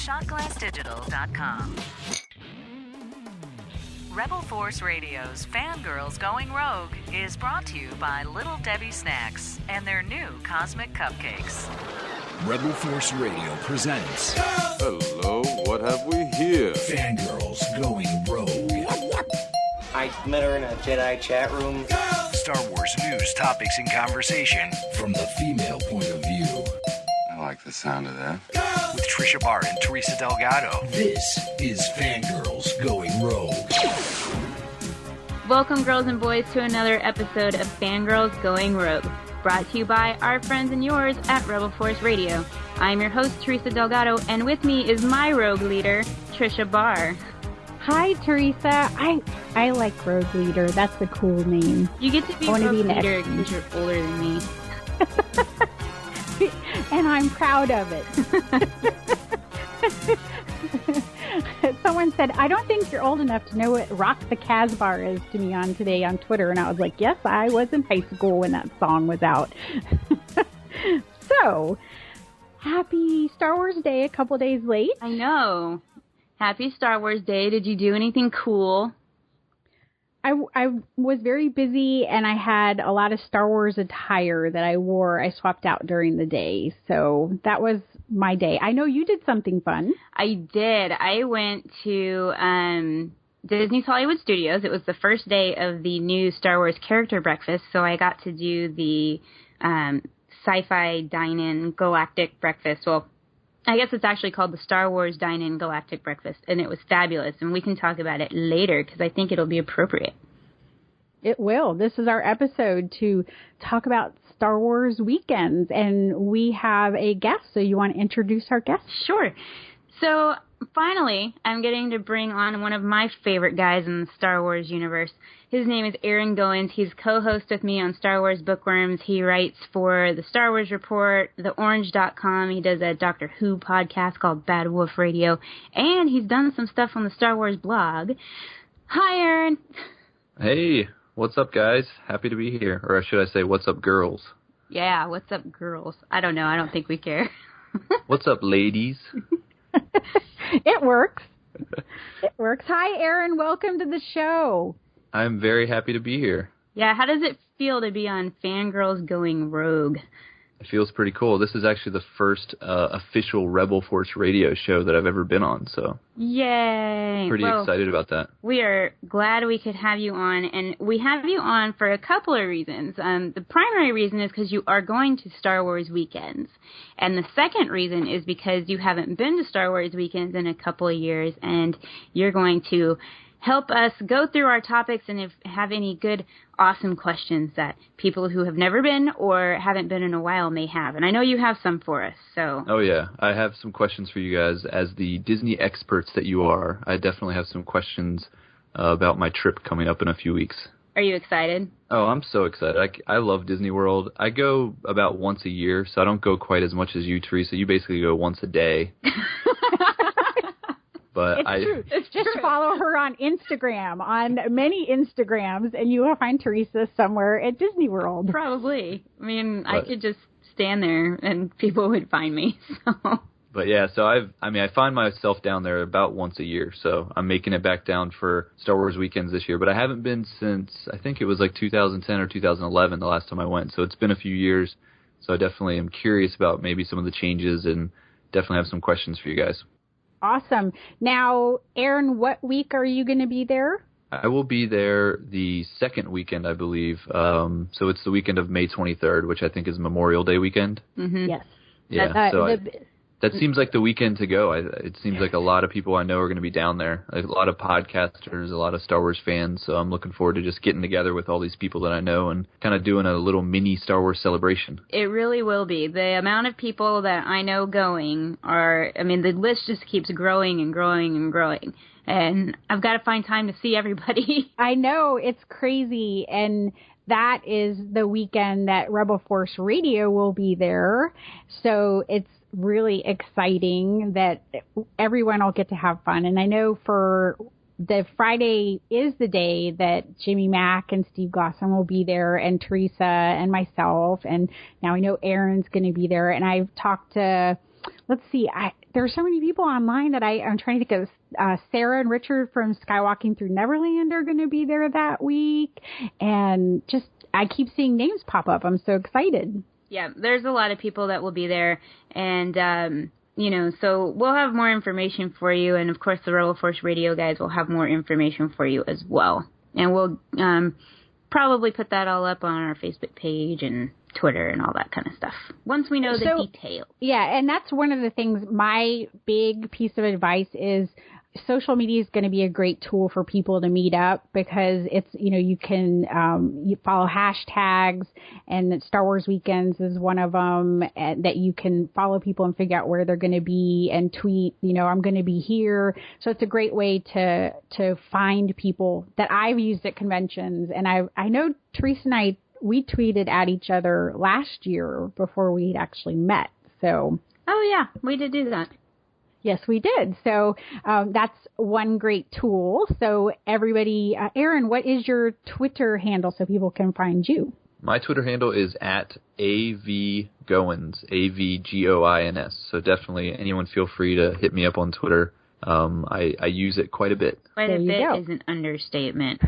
shotglassdigital.com. Rebel Force Radio's Fangirls Going Rogue is brought to you by Little Debbie Snacks and their new Cosmic Cupcakes. Rebel Force Radio presents... Hello, what have we here? Fangirls Going Rogue. I met her in a Jedi chat room. Star Wars news, topics, and conversation from the female point of view. I like the sound of that. With Trisha Barr and Teresa Delgado. This is Fangirls Going Rogue. Welcome, girls and boys, to another episode of Fangirls Going Rogue, brought to you by our friends and yours at Rebel Force Radio. I'm your host, Teresa Delgado, and with me is my rogue leader, Trisha Barr. Hi, Teresa. I like Rogue Leader. That's a cool name. You get to be Rogue Leader because you're older than me. And I'm proud of it. Someone said, I don't think you're old enough to know what Rock the Casbah is to me on today on Twitter. And I was like, yes, I was in high school when that song was out. So, happy Star Wars Day a couple days late. I know. Happy Star Wars Day. Did you do anything cool? I was very busy, and I had a lot of Star Wars attire that I wore. I swapped out during the day, so that was my day. I know you did something fun. I did. I went to Disney's Hollywood Studios. It was the first day of the new Star Wars character breakfast, so I got to do the sci-fi dine-in galactic breakfast. Well, I guess it's actually called the Star Wars Dine-In Galactic Breakfast, and it was fabulous, and we can talk about it later because I think it'll be appropriate. It will. This is our episode to talk about Star Wars weekends, and we have a guest, so you want to introduce our guest? Sure. So, finally, I'm getting to bring on one of my favorite guys in the Star Wars universe. His name is Aaron Goins. He's co-host with me on Star Wars Bookworms. He writes for the Star Wars Report, theorange.com. He does a Doctor Who podcast called Bad Wolf Radio. And he's done some stuff on the Star Wars blog. Hi, Aaron. Hey, what's up, guys? Happy to be here. Or should I say, what's up, girls? Yeah, what's up, girls? I don't know. I don't think we care. What's up, ladies? It works. It works. Hi, Aaron. Welcome to the show. I'm very happy to be here. Yeah, how does it feel to be on Fangirls Going Rogue? It feels pretty cool. This is actually the first official Rebel Force radio show that I've ever been on, so... Yay! Pretty excited about that. We are glad we could have you on, and we have you on for a couple of reasons. The primary reason is because you are going to Star Wars weekends, and the second reason is because you haven't been to Star Wars weekends in a couple of years, and you're going to help us go through our topics and if have any good, awesome questions that people who have never been or haven't been in a while may have. And I know you have some for us, so... Oh, yeah. I have some questions for you guys. As the Disney experts that you are, I definitely have some questions about my trip coming up in a few weeks. Are you excited? Oh, I'm so excited. I love Disney World. I go about once a year, so I don't go quite as much as you, Teresa. You basically go once a day. But it's true. Just follow her on Instagram, on many Instagrams, and you will find Teresa somewhere at Disney World. Probably. I mean, I could just stand there and people would find me. So. But yeah, so I find myself down there about once a year. So I'm making it back down for Star Wars weekends this year. But I haven't been since, I think it was like 2010 or 2011 the last time I went. So it's been a few years. So I definitely am curious about maybe some of the changes and definitely have some questions for you guys. Awesome. Now, Aaron, what week are you going to be there? I will be there the second weekend, I believe. So it's the weekend of May 23rd, which I think is Memorial Day weekend. Mm-hmm. Yes. Yeah. That seems like the weekend to go. It seems like a lot of people I know are going to be down there. Like a lot of podcasters, a lot of Star Wars fans. So I'm looking forward to just getting together with all these people that I know and kind of doing a little mini Star Wars celebration. It really will be. The amount of people that I know going the list just keeps growing and growing and growing. And I've got to find time to see everybody. I know. It's crazy. And that is the weekend that Rebel Force Radio will be there. So it's really exciting that everyone will get to have fun. And I know for the Friday is the day that Jimmy Mack and Steve Glosson will be there, and Teresa and myself. And now I know Aaron's going to be there. And I've talked to let's see. There are so many people online that I'm trying to think of. Sarah and Richard from Skywalking Through Neverland are going to be there that week. And just, I keep seeing names pop up. I'm so excited. Yeah, there's a lot of people that will be there. And, so we'll have more information for you. And, of course, the Rebel Force Radio guys will have more information for you as well. And we'll probably put that all up on our Facebook page and Twitter and all that kind of stuff once we know the details. Yeah, and that's one of the things. My big piece of advice is social media is going to be a great tool for people to meet up, because it's, you can you follow hashtags, and Star Wars Weekends is one of them, and that you can follow people and figure out where they're going to be and tweet, I'm going to be here. So it's a great way to find people that I've used at conventions. And I know Teresa and I, we tweeted at each other last year before we actually met. So. Oh yeah, we did do that. Yes, we did. So that's one great tool. So everybody, Aaron, what is your Twitter handle so people can find you? My Twitter handle is at AVGoins, AVGOINS. So definitely anyone feel free to hit me up on Twitter. I use it quite a bit. Quite a bit is an understatement.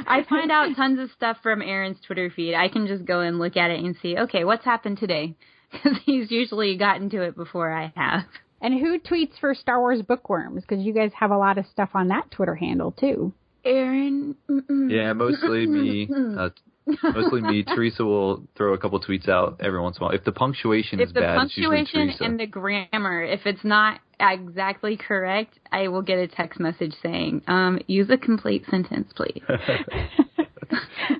I find out tons of stuff from Aaron's Twitter feed. I can just go and look at it and see, okay, what's happened today? Because he's usually gotten to it before I have. And who tweets for Star Wars Bookworms? Because you guys have a lot of stuff on that Twitter handle, too. Aaron. Yeah, mostly me. Mostly me. Teresa will throw a couple tweets out every once in a while. If the punctuation is bad, it's usually Teresa. If the punctuation and the grammar, if it's not exactly correct, I will get a text message saying, use a complete sentence, please.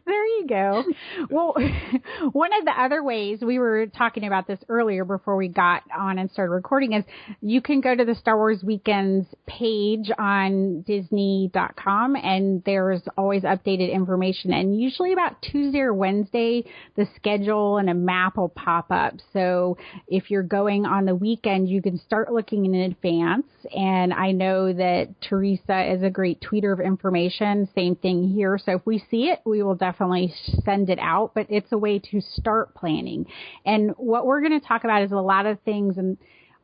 There you go. Well, one of the other ways, we were talking about this earlier before we got on and started recording, is you can go to the Star Wars Weekends page on Disney.com, and there's always updated information. And usually about Tuesday or Wednesday, the schedule and a map will pop up. So if you're going on the weekend, you can start looking in advance. And I know that Teresa is a great tweeter of information. Same thing here. So if we see it, we will definitely send it out, but it's a way to start planning. And what we're going to talk about is a lot of things and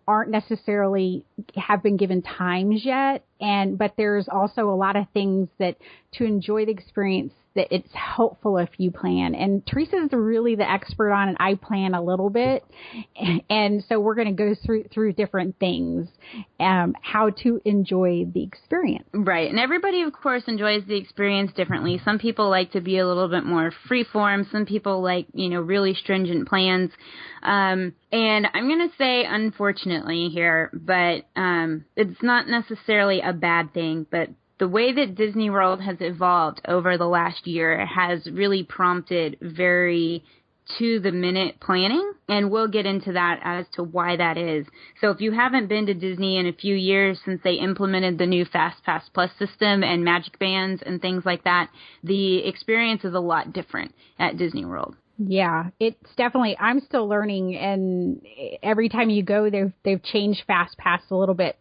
aren't necessarily have been given times yet. But there's also a lot of things that to enjoy the experience that it's helpful if you plan. And Teresa is really the expert on it. I plan a little bit. And so we're going to go through different things, how to enjoy the experience. Right. And everybody, of course, enjoys the experience differently. Some people like to be a little bit more freeform. Some people like, really stringent plans. And I'm going to say, unfortunately here, but it's not necessarily a bad thing, but the way that Disney World has evolved over the last year has really prompted very to-the-minute planning, and we'll get into that as to why that is. So if you haven't been to Disney in a few years since they implemented the new FastPass Plus system and Magic Bands and things like that, the experience is a lot different at Disney World. Yeah, it's definitely, I'm still learning, and every time you go, they've changed FastPass a little bit.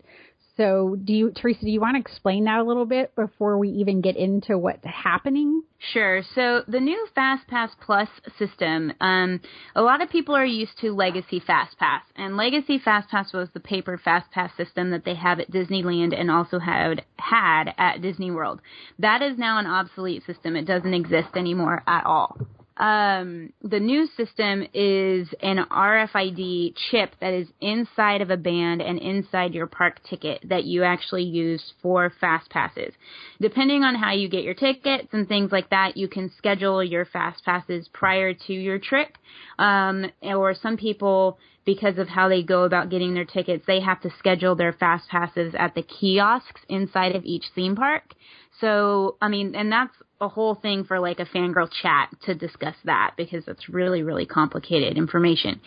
So Teresa, do you want to explain that a little bit before we even get into what's happening? Sure. So the new FastPass Plus system, a lot of people are used to Legacy FastPass. And Legacy FastPass was the paper FastPass system that they have at Disneyland and also had at Disney World. That is now an obsolete system. It doesn't exist anymore at all. The new system is an RFID chip that is inside of a band and inside your park ticket that you actually use for fast passes. Depending on how you get your tickets and things like that, you can schedule your fast passes prior to your trip. Or some people, because of how they go about getting their tickets, they have to schedule their fast passes at the kiosks inside of each theme park. So, and that's a whole thing for like a fangirl chat to discuss that, because it's really, really complicated information.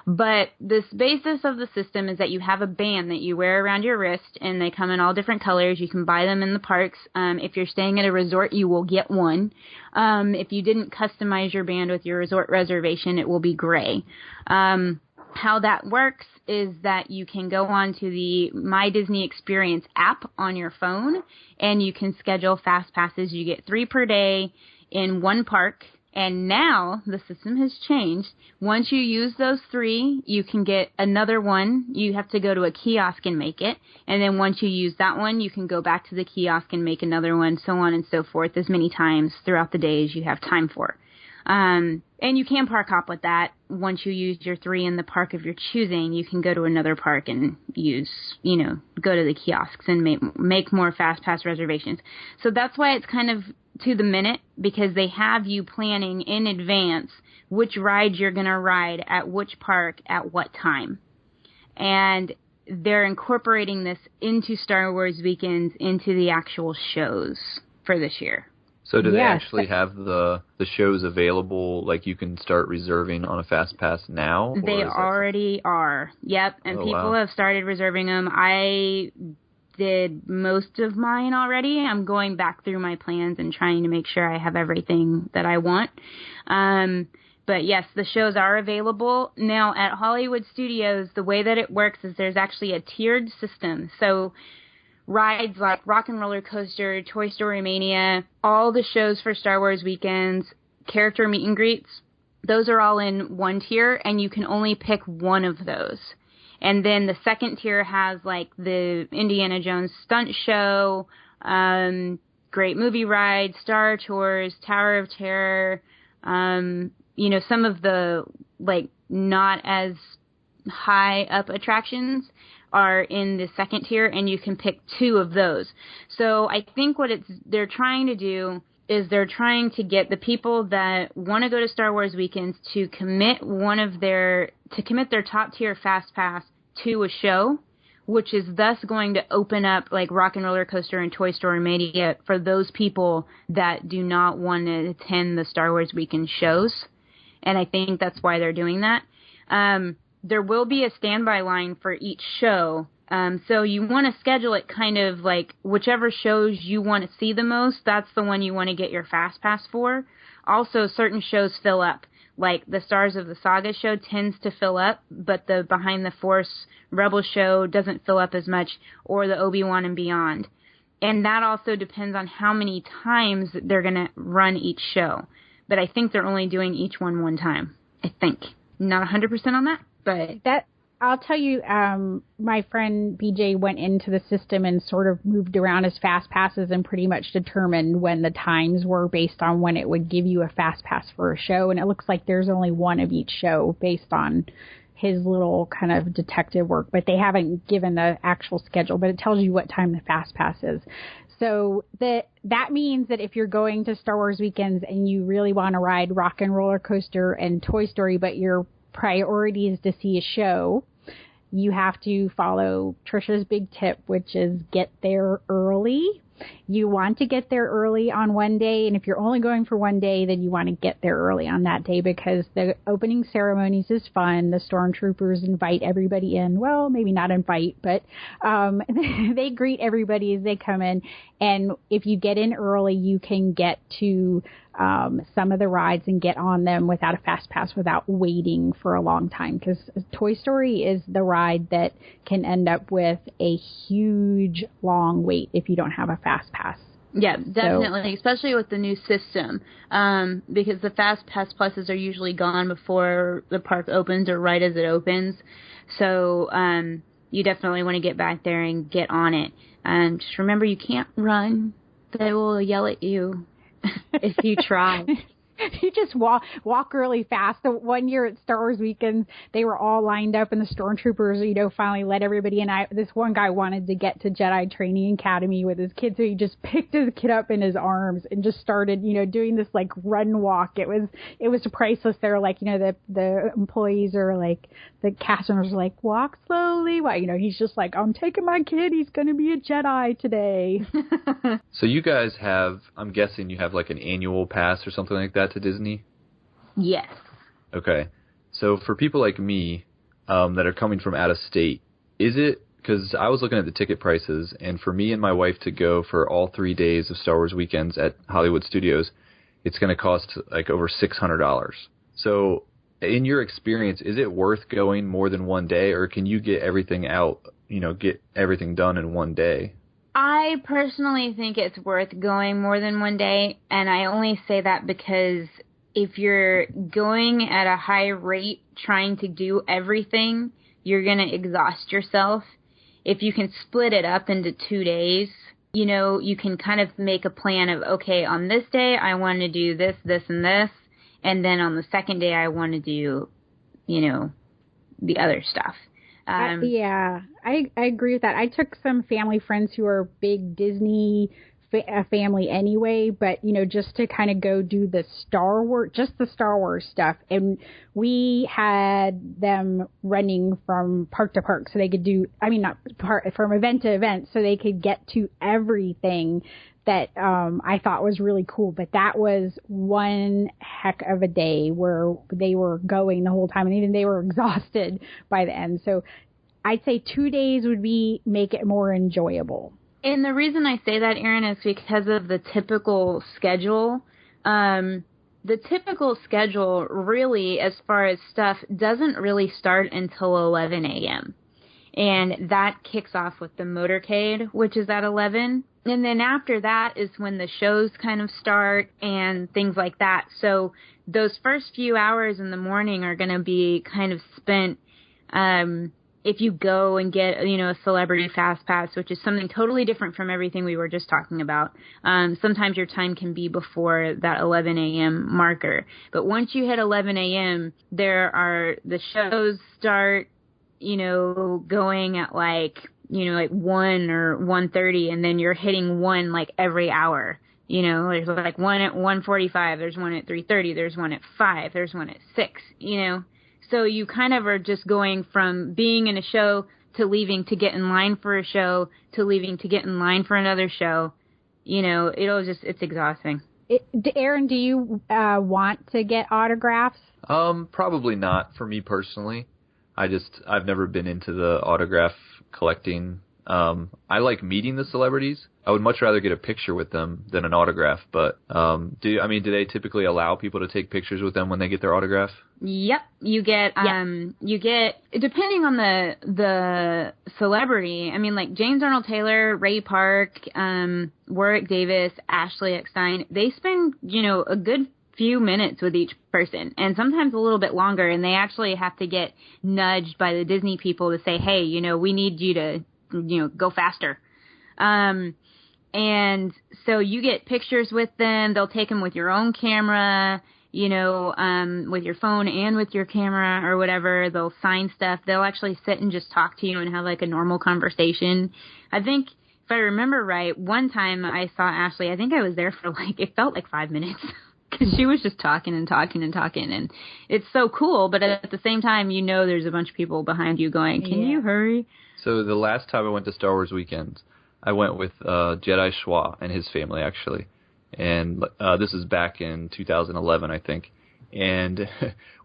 But this basis of the system is that you have a band that you wear around your wrist, and they come in all different colors. You can buy them in the parks. If you're staying at a resort, you will get one. If you didn't customize your band with your resort reservation, it will be gray. How that works is that you can go on to the My Disney Experience app on your phone, and you can schedule fast passes. You get 3 per day in one park, And now the system has changed. Once you use those 3, you can get another one. You have to go to a kiosk and make it. And then once you use that one, you can go back to the kiosk and make another one, so on and so forth, as many times throughout the day as you have time for. And you can park hop with that. Once you use your 3 in the park of your choosing, you can go to another park and use, go to the kiosks and make more fast pass reservations. So that's why it's kind of to the minute, because they have you planning in advance which ride you're going to ride at which park at what time. And they're incorporating this into Star Wars Weekends, into the actual shows for this year. So do they actually have the shows available, like you can start reserving on a Fast Pass now? They already are. Yep, and people have started reserving them. I did most of mine already. I'm going back through my plans and trying to make sure I have everything that I want. But yes, the shows are available. Now, at Hollywood Studios, the way that it works is there's actually a tiered system. So rides like Rock and Roller Coaster, Toy Story Mania, all the shows for Star Wars Weekends, character meet and greets, those are all in one tier, and you can only pick one of those. And then the second tier has like the Indiana Jones stunt show, great movie rides, Star Tours, Tower of Terror, some of the like not as high up attractions are in the second tier, and you can pick 2 of those. So I think what they're trying to do is they're trying to get the people that want to go to Star Wars Weekends to commit their top tier Fast Pass to a show, which is thus going to open up like Rock and Roller Coaster and Toy Story Mania for those people that do not want to attend the Star Wars Weekend shows. And I think that's why they're doing that. There will be a standby line for each show. So you want to schedule it kind of like whichever shows you want to see the most, that's the one you want to get your Fast Pass for. Also, certain shows fill up. Like the Stars of the Saga show tends to fill up, but the Behind the Force Rebel show doesn't fill up as much, or the Obi-Wan and Beyond. And that also depends on how many times they're going to run each show. But I think they're only doing each one time. I think. Not 100% on that, but I'll tell you, my friend BJ went into the system and sort of moved around his Fast Passes and pretty much determined when the times were based on when it would give you a Fast Pass for a show. And it looks like there's only one of each show based on his little kind of detective work. But they haven't given the actual schedule, but it tells you what time the Fast Pass is. So that means that if you're going to Star Wars Weekends and you really want to ride Rock and Roller Coaster and Toy Story, but your priority is to see a show, you have to follow Trisha's big tip, which is get there early. You want to get there early on one day, and if you're only going for one day, then you want to get there early on that day because the opening ceremonies is fun. The stormtroopers invite everybody in. Well, maybe not invite, but they greet everybody as they come in. And if you get in early, you can get to some of the rides and get on them without a Fast Pass, without waiting for a long time. Because Toy Story is the ride that can end up with a huge long wait if you don't have a Fast Pass. Yeah, definitely, especially with the new system, because the Fast Pass Pluses are usually gone before the park opens or right as it opens. So you definitely want to get back there and get on it. Just remember, you can't run. They will yell at you if you try. You just walk really fast. The one year at Star Wars Weekends, they were all lined up, and the stormtroopers, finally let everybody in. This one guy wanted to get to Jedi Training Academy with his kid, so he just picked his kid up in his arms and just started, doing this like run walk. It was priceless. They were like, the employees are like, the cast members are like, walk slowly. Well, he's just like, I'm taking my kid. He's going to be a Jedi today. So you guys have, I'm guessing you have like an annual pass or something like that to Disney? Yes. Okay. So for people like me that are coming from out of state, is it, because I was looking at the ticket prices, and for me and my wife to go for all 3 days of Star Wars Weekends at Hollywood Studios, it's going to cost like over $600. So in your experience, is it worth going more than one day, or can you get everything out, get everything done in one day? I personally think it's worth going more than one day, and I only say that because if you're going at a high rate trying to do everything, you're going to exhaust yourself. If you can split it up into 2 days, you know, you can kind of make a plan of, okay, on this day I want to do this, this, and this. And then on the second day I want to do, you know, the other stuff. Yeah, I agree with that. I took some family friends who are big Disney family anyway, but, you know, just to kind of go do the Star Wars stuff. And we had them running from park to park so they could do, from event to event so they could get to everything that I thought was really cool. But that was one heck of a day where they were going the whole time and even they were exhausted by the end. So I'd say 2 days would make it more enjoyable. And the reason I say that, Erin, is because of the typical schedule. The typical schedule really, as far as stuff, doesn't really start until 11 a.m. And that kicks off with the motorcade, which is at 11. And then after that is when the shows kind of start and things like that. So those first few hours in the morning are going to be kind of spent if you go and get, you know, a celebrity fast pass, which is something totally different from everything we were just talking about. Sometimes your time can be before that 11 a.m. marker. But once you hit 11 a.m., the shows start, you know, going at like 1 or 1:30, and then you're hitting one like every hour. You know, there's like one at 1:45, there's one at 3:30, there's one at 5, there's one at 6, you know. So you kind of are just going from being in a show to leaving to get in line for a show to leaving to get in line for another show. You know, it's exhausting. Aaron, do you want to get autographs? Probably not for me personally. I've never been into the autograph collecting. I like meeting the celebrities. I would much rather get a picture with them than an autograph. But do they typically allow people to take pictures with them when they get their autograph? Yep, you get depending on the celebrity. I mean, like James Arnold Taylor, Ray Park, Warwick Davis, Ashley Eckstein. They spend, you know, a good few minutes with each person, and sometimes a little bit longer. And they actually have to get nudged by the Disney people to say, hey, you know, we need you to, you know, go faster. And so you get pictures with them. They'll take them with your own camera, you know, with your phone and with your camera or whatever. They'll sign stuff. They'll actually sit and just talk to you and have like a normal conversation. I think if I remember right, one time I saw Ashley, I think I was there for it felt like 5 minutes. Because she was just talking and talking and talking, and it's so cool. But at the same time, you know, there's a bunch of people behind you going, "Can you hurry?" So the last time I went to Star Wars weekends, I went with Jedi Schwa and his family actually, and this is back in 2011, I think. And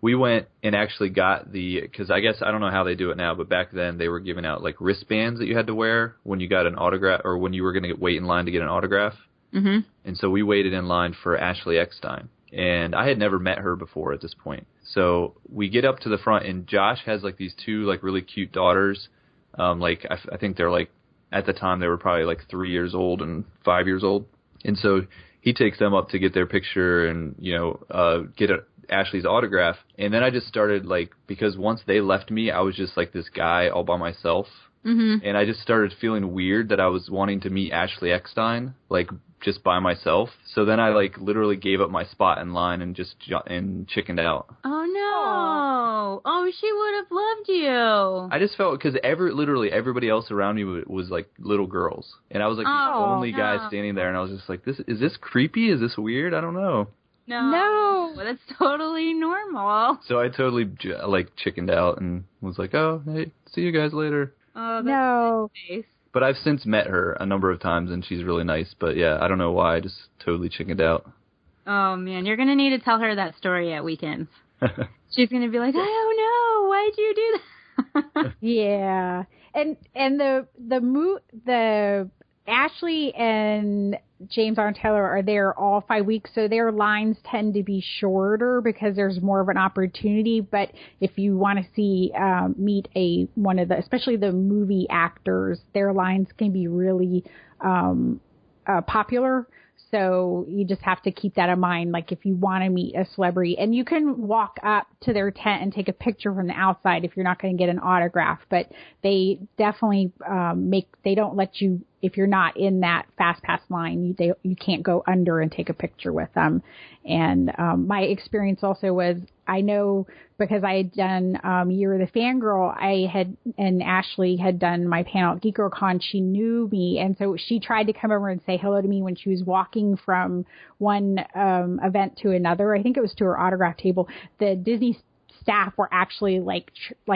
we went and actually got because I guess I don't know how they do it now, but back then they were giving out like wristbands that you had to wear when you got an autograph or when you were going to wait in line to get an autograph. Mm-hmm. And so we waited in line for Ashley Eckstein, and I had never met her before at this point. So we get up to the front, and Josh has like these two like really cute daughters. I think they're like, at the time they were probably like 3 years old and 5 years old. And so he takes them up to get their picture and, you know, get Ashley's autograph. And then I just started because once they left me, I was just like this guy all by myself. Mm-hmm. And I just started feeling weird that I was wanting to meet Ashley Eckstein, just by myself. So then I literally gave up my spot in line and just chickened out. Oh no! Oh, she would have loved you. I just felt because literally everybody else around me was like little girls, and I was like the only guy standing there, and I was just like, is this creepy? Is this weird? I don't know. No, that's totally normal. So I totally chickened out and was like, oh, hey, see you guys later. Oh, that's nice. But I've since met her a number of times, and she's really nice. But, yeah, I don't know why. I just totally chickened out. Oh, man. You're going to need to tell her that story at weekends. She's going to be like, I don't know. Why'd you do that? Yeah. And the Ashley and James Arnold Taylor are there all 5 weeks, so their lines tend to be shorter because there's more of an opportunity. But if you want to meet one of the, especially the movie actors, their lines can be really popular. So you just have to keep that in mind, like if you want to meet a celebrity. And you can walk up to their tent and take a picture from the outside if you're not going to get an autograph. But they definitely they don't let you, if you're not in that fast pass line, you can't go under and take a picture with them. And my experience also was, I know because I had done Year of the Fangirl, and Ashley had done my panel at GeekoCon, she knew me. And so she tried to come over and say hello to me when she was walking from one event to another. I think it was to her autograph table. The Disney staff were actually like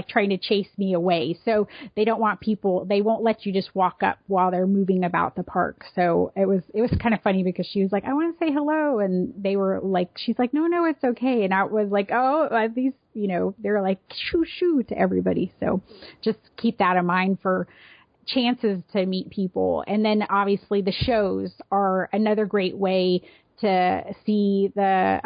trying to chase me away. So they don't want people, they won't let you just walk up while they're moving about the park. So it was kind of funny because she was like, I want to say hello. And they were like, she's like, no, it's okay. And I was like, oh, these, they're like, shoo to everybody. So just keep that in mind for chances to meet people. And then obviously the shows are another great way to see the,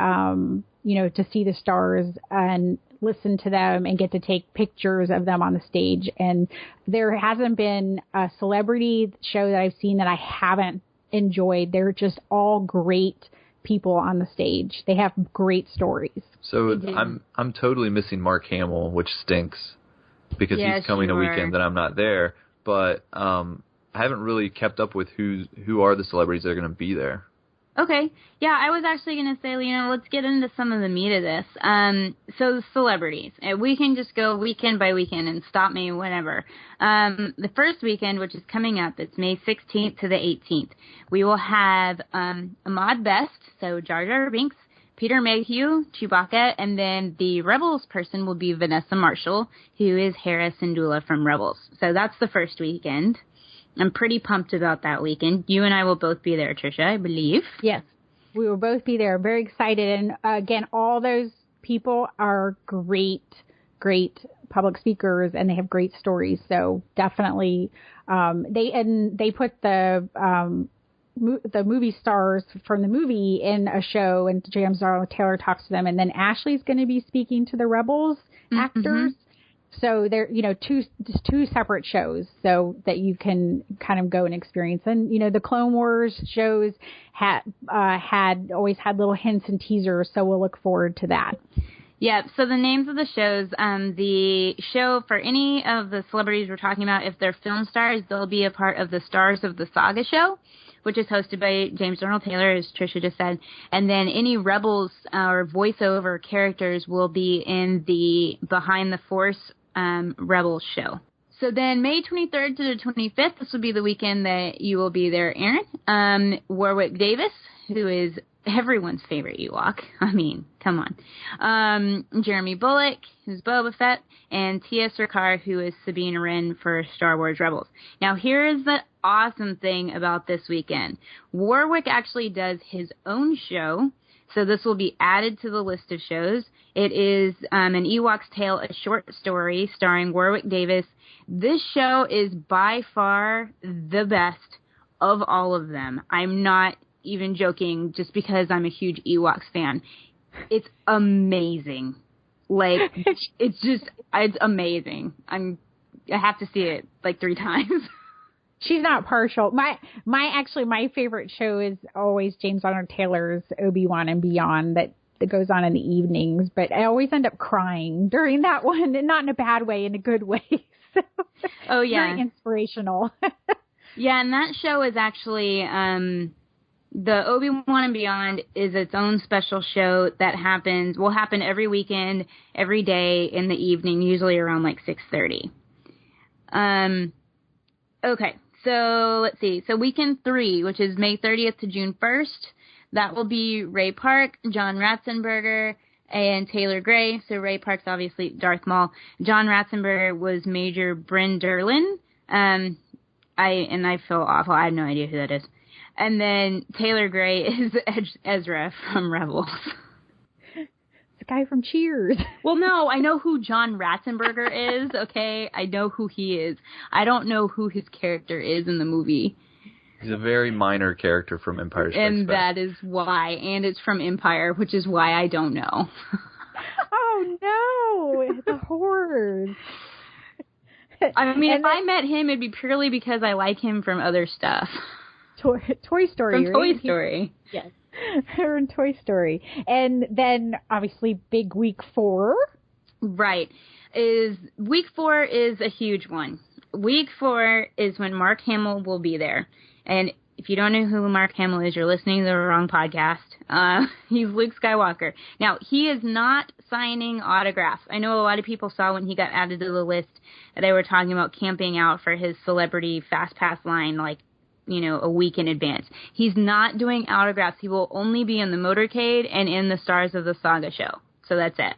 to see the stars and listen to them and get to take pictures of them on the stage. And there hasn't been a celebrity show that I've seen that I haven't enjoyed. They're just all great people on the stage. They have great stories. So I'm totally missing Mark Hamill, which stinks because he's coming a weekend that I'm not there. But I haven't really kept up with who are the celebrities that are going to be there. Okay. Yeah, I was actually going to say, let's get into some of the meat of this. So the celebrities. We can just go weekend by weekend and stop me whenever. The first weekend, which is coming up, it's May 16th to the 18th. We will have Ahmad Best, so Jar Jar Binks, Peter Mayhew, Chewbacca, and then the Rebels person will be Vanessa Marshall, who is Hera Syndulla from Rebels. So that's the first weekend. I'm pretty pumped about that weekend. You and I will both be there, Tricia, I believe. Yes, we will both be there. Very excited. And again, all those people are great public speakers, and they have great stories. So definitely, they put the movie stars from the movie in a show, and James Arnold Taylor talks to them, and then Ashley's going to be speaking to the Rebels actors. So they're, two separate shows so that you can kind of go and experience. And, the Clone Wars shows had always had little hints and teasers. So we'll look forward to that. Yeah. So the names of the shows, the show for any of the celebrities we're talking about, if they're film stars, they'll be a part of the Stars of the Saga show, which is hosted by James Arnold Taylor, as Tricia just said. And then any Rebels or voiceover characters will be in the Behind the Force Rebels show. So then May 23rd to the 25th, this will be the weekend that you will be there, Aaron. Warwick Davis, who is everyone's favorite Ewok. I mean, come on. Jeremy Bulloch, who's Boba Fett, and Tia Sircar, who is Sabine Wren for Star Wars Rebels. Now, here is the awesome thing about this weekend. Warwick actually does his own show, so this will be added to the list of shows. It is an Ewok's Tale, a short story starring Warwick Davis. This show is by far the best of all of them. I'm not even joking just because I'm a huge Ewoks fan. It's amazing. Like, it's amazing. I have to see it like 3 times. She's not partial. My favorite show is always James Arnold Taylor's Obi-Wan and Beyond that goes on in the evenings, but I always end up crying during that one, and not in a bad way, in a good way. So, oh yeah, very inspirational. Yeah, and that show is actually the Obi-Wan and Beyond is its own special show that will happen every weekend, every day in the evening, usually around like 6:30. Okay. So let's see. So weekend 3, which is May 30th to June 1st, that will be Ray Park, John Ratzenberger, and Taylor Gray. So Ray Park's obviously Darth Maul. John Ratzenberger was Major Bryn Derlin. I feel awful. I have no idea who that is. And then Taylor Gray is Ezra from Rebels. The guy from Cheers. Well, no, I know who John Ratzenberger is, okay? I know who he is. I don't know who his character is in the movie. He's a very minor character from Empire Strikes Back. And that is why. And it's from Empire, which is why I don't know. Oh, no. The horrors. I mean, if I met him, it'd be purely because I like him from other stuff. Toy Story, From right? Toy Story. Yes. Her in Toy Story. And then, obviously, big week 4. Right. Week 4 is a huge one. Week 4 is when Mark Hamill will be there. And if you don't know who Mark Hamill is, you're listening to the wrong podcast. He's Luke Skywalker. Now, he is not signing autographs. I know a lot of people saw when he got added to the list, they were talking about camping out for his celebrity fast pass line, like, a week in advance. He's not doing autographs. He will only be in the motorcade and in the Stars of the Saga show. So that's it.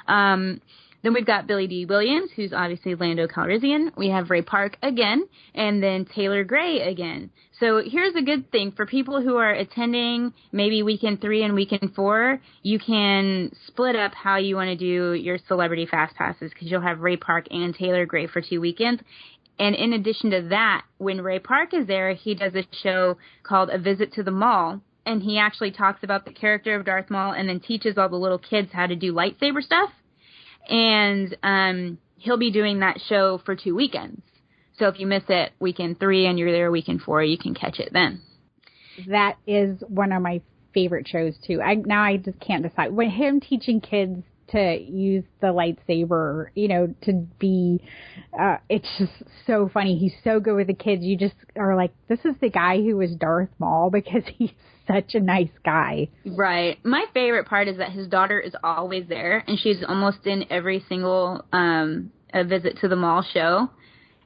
Then we've got Billy D. Williams, who's obviously Lando Calrissian. We have Ray Park again, and then Taylor Gray again. So here's a good thing. For people who are attending maybe weekend 3 and weekend 4, you can split up how you want to do your celebrity fast passes, because you'll have Ray Park and Taylor Gray for 2 weekends. And in addition to that, when Ray Park is there, he does a show called A Visit to the Mall, and he actually talks about the character of Darth Maul and then teaches all the little kids how to do lightsaber stuff. And he'll be doing that show for 2 weekends. So if you miss it weekend 3 and you're there weekend 4, you can catch it then. That is one of my favorite shows, too. I just can't decide. When him teaching kids to use the lightsaber, to be, it's just so funny. He's so good with the kids. You just are like, this is the guy who was Darth Maul, because he's such a nice guy. Right. My favorite part is that his daughter is always there, and she's almost in every single A Visit to the Mall show,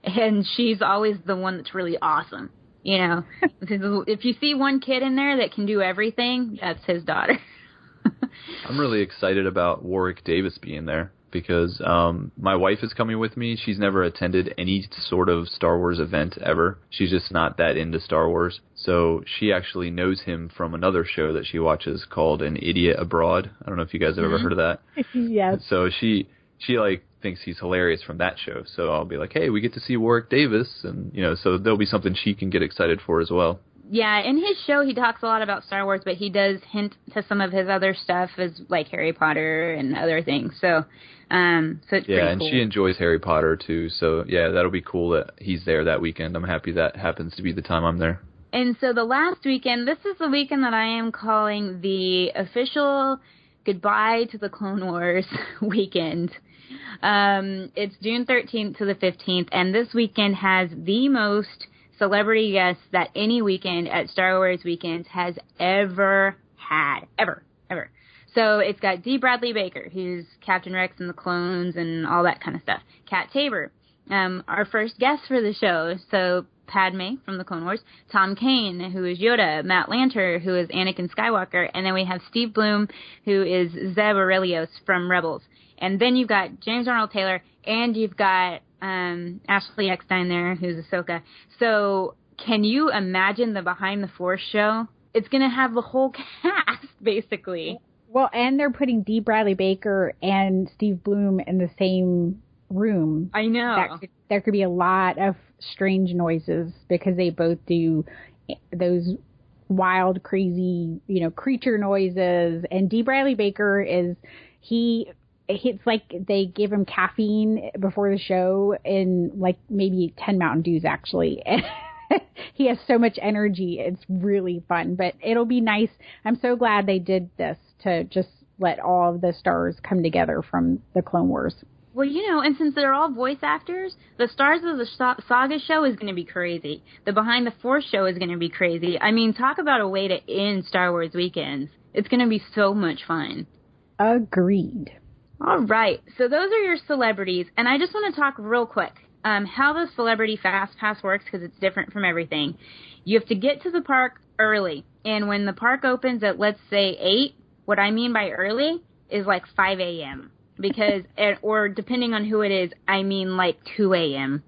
and she's always the one that's really awesome. If you see one kid in there that can do everything, that's his daughter. I'm really excited about Warwick Davis being there, because my wife is coming with me. She's never attended any sort of Star Wars event ever. She's just not that into Star Wars. So she actually knows him from another show that she watches called An Idiot Abroad. I don't know if you guys have ever heard of that. Yes. So she thinks he's hilarious from that show. So I'll be like, hey, we get to see Warwick Davis, and so there'll be something she can get excited for as well. Yeah, in his show, he talks a lot about Star Wars, but he does hint to some of his other stuff, as like Harry Potter and other things. So it's pretty cool. Yeah, and she enjoys Harry Potter too. So yeah, that'll be cool that he's there that weekend. I'm happy that happens to be the time I'm there. And so the last weekend, this is the weekend that I am calling the official goodbye to the Clone Wars weekend. It's June 13th to the 15th, and this weekend has the most celebrity guests that any weekend at Star Wars Weekends has ever had. Ever. So it's got D. Bradley Baker, who's Captain Rex and the Clones and all that kind of stuff. Kat Tabor, our first guest for the show. So Padme from the Clone Wars, Tom Kane, who is Yoda, Matt Lanter, who is Anakin Skywalker, and then we have Steve Bloom, who is Zeb Aurelios from Rebels. And then you've got James Arnold Taylor, and you've got Ashley Eckstein there, who's Ahsoka. So can you imagine the Behind the Force show? It's going to have the whole cast, basically. Well, and they're putting D. Bradley Baker and Steve Bloom in the same room. I know. There could be a lot of strange noises, because they both do those wild, crazy, creature noises. And D. Bradley Baker it's like they give him caffeine before the show, in like maybe 10 Mountain Dews, actually. He has so much energy. It's really fun, but it'll be nice. I'm so glad they did this, to just let all of the stars come together from the Clone Wars. Well, and since they're all voice actors, the Stars of the Saga show is going to be crazy. The Behind the Force show is going to be crazy. I mean, talk about a way to end Star Wars Weekends. It's going to be so much fun. Agreed. All right. So those are your celebrities. And I just want to talk real quick how the Celebrity Fast Pass works, because it's different from everything. You have to get to the park early. And when the park opens at, let's say, 8, what I mean by early is like 5 a.m. Because, or depending on who it is, I mean like 2 a.m.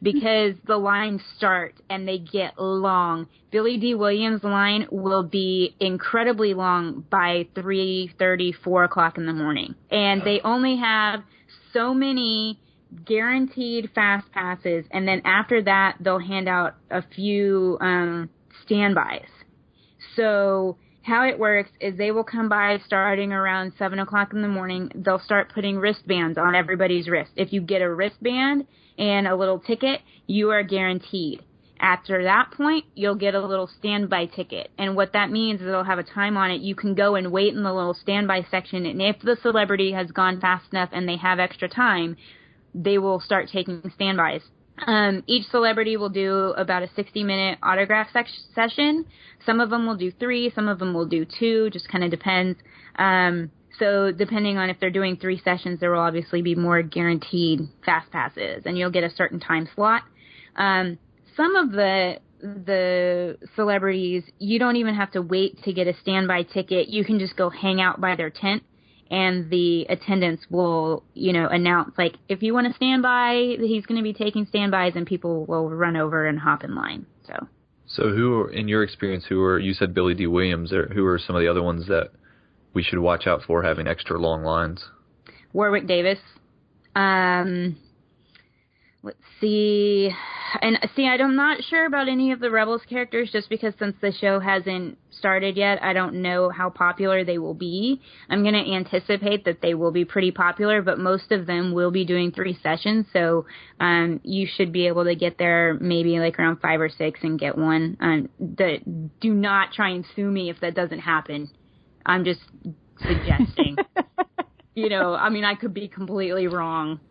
Because the lines start and they get long. Billy D. Williams' line will be incredibly long by 3:30, 4 o'clock in the morning. And they only have so many guaranteed fast passes. And then after that, they'll hand out a few standbys. So how it works is they will come by starting around 7 o'clock in the morning. They'll start putting wristbands on everybody's wrist. If you get a wristband and a little ticket, you are guaranteed. After that point, you'll get a little standby ticket. And what that means is it'll have a time on it. You can go and wait in the little standby section. And if the celebrity has gone fast enough and they have extra time, they will start taking standbys. Each celebrity will do about a 60-minute autograph session. Some of them will do 3, some of them will do 2, just kind of depends. So depending on if they're doing 3 sessions, there will obviously be more guaranteed fast passes, and you'll get a certain time slot. Some of the celebrities, you don't even have to wait to get a standby ticket. You can just go hang out by their tent, and the attendants will, announce, like, if you want to stand by, he's going to be taking standbys, and people will run over and hop in line. So who, in your experience, you said Billy D. Williams, or who are some of the other ones that we should watch out for having extra long lines? Warwick Davis. Let's see. And I'm not sure about any of the Rebels characters, just because since the show hasn't started yet, I don't know how popular they will be. I'm going to anticipate that they will be pretty popular, but most of them will be doing 3 sessions, so you should be able to get there maybe like around 5 or 6 and get one. Do not try and sue me if that doesn't happen. I'm just suggesting. I could be completely wrong.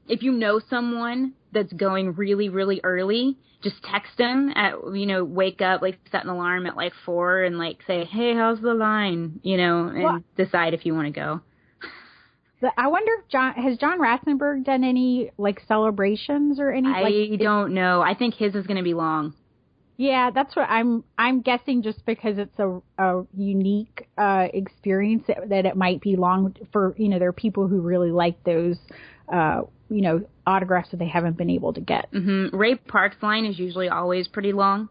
If you know someone that's going really, really early, just text them at, wake up, like set an alarm at like 4 and like say, hey, how's the line? And decide if you want to go. I wonder if has John Ratzenberg done any like celebrations or any? I don't know. I think his is going to be long. Yeah, that's what I'm guessing, just because it's a unique experience that it might be long for, there are people who really like those, autographs that they haven't been able to get. Mm-hmm. Ray Park's line is usually always pretty long.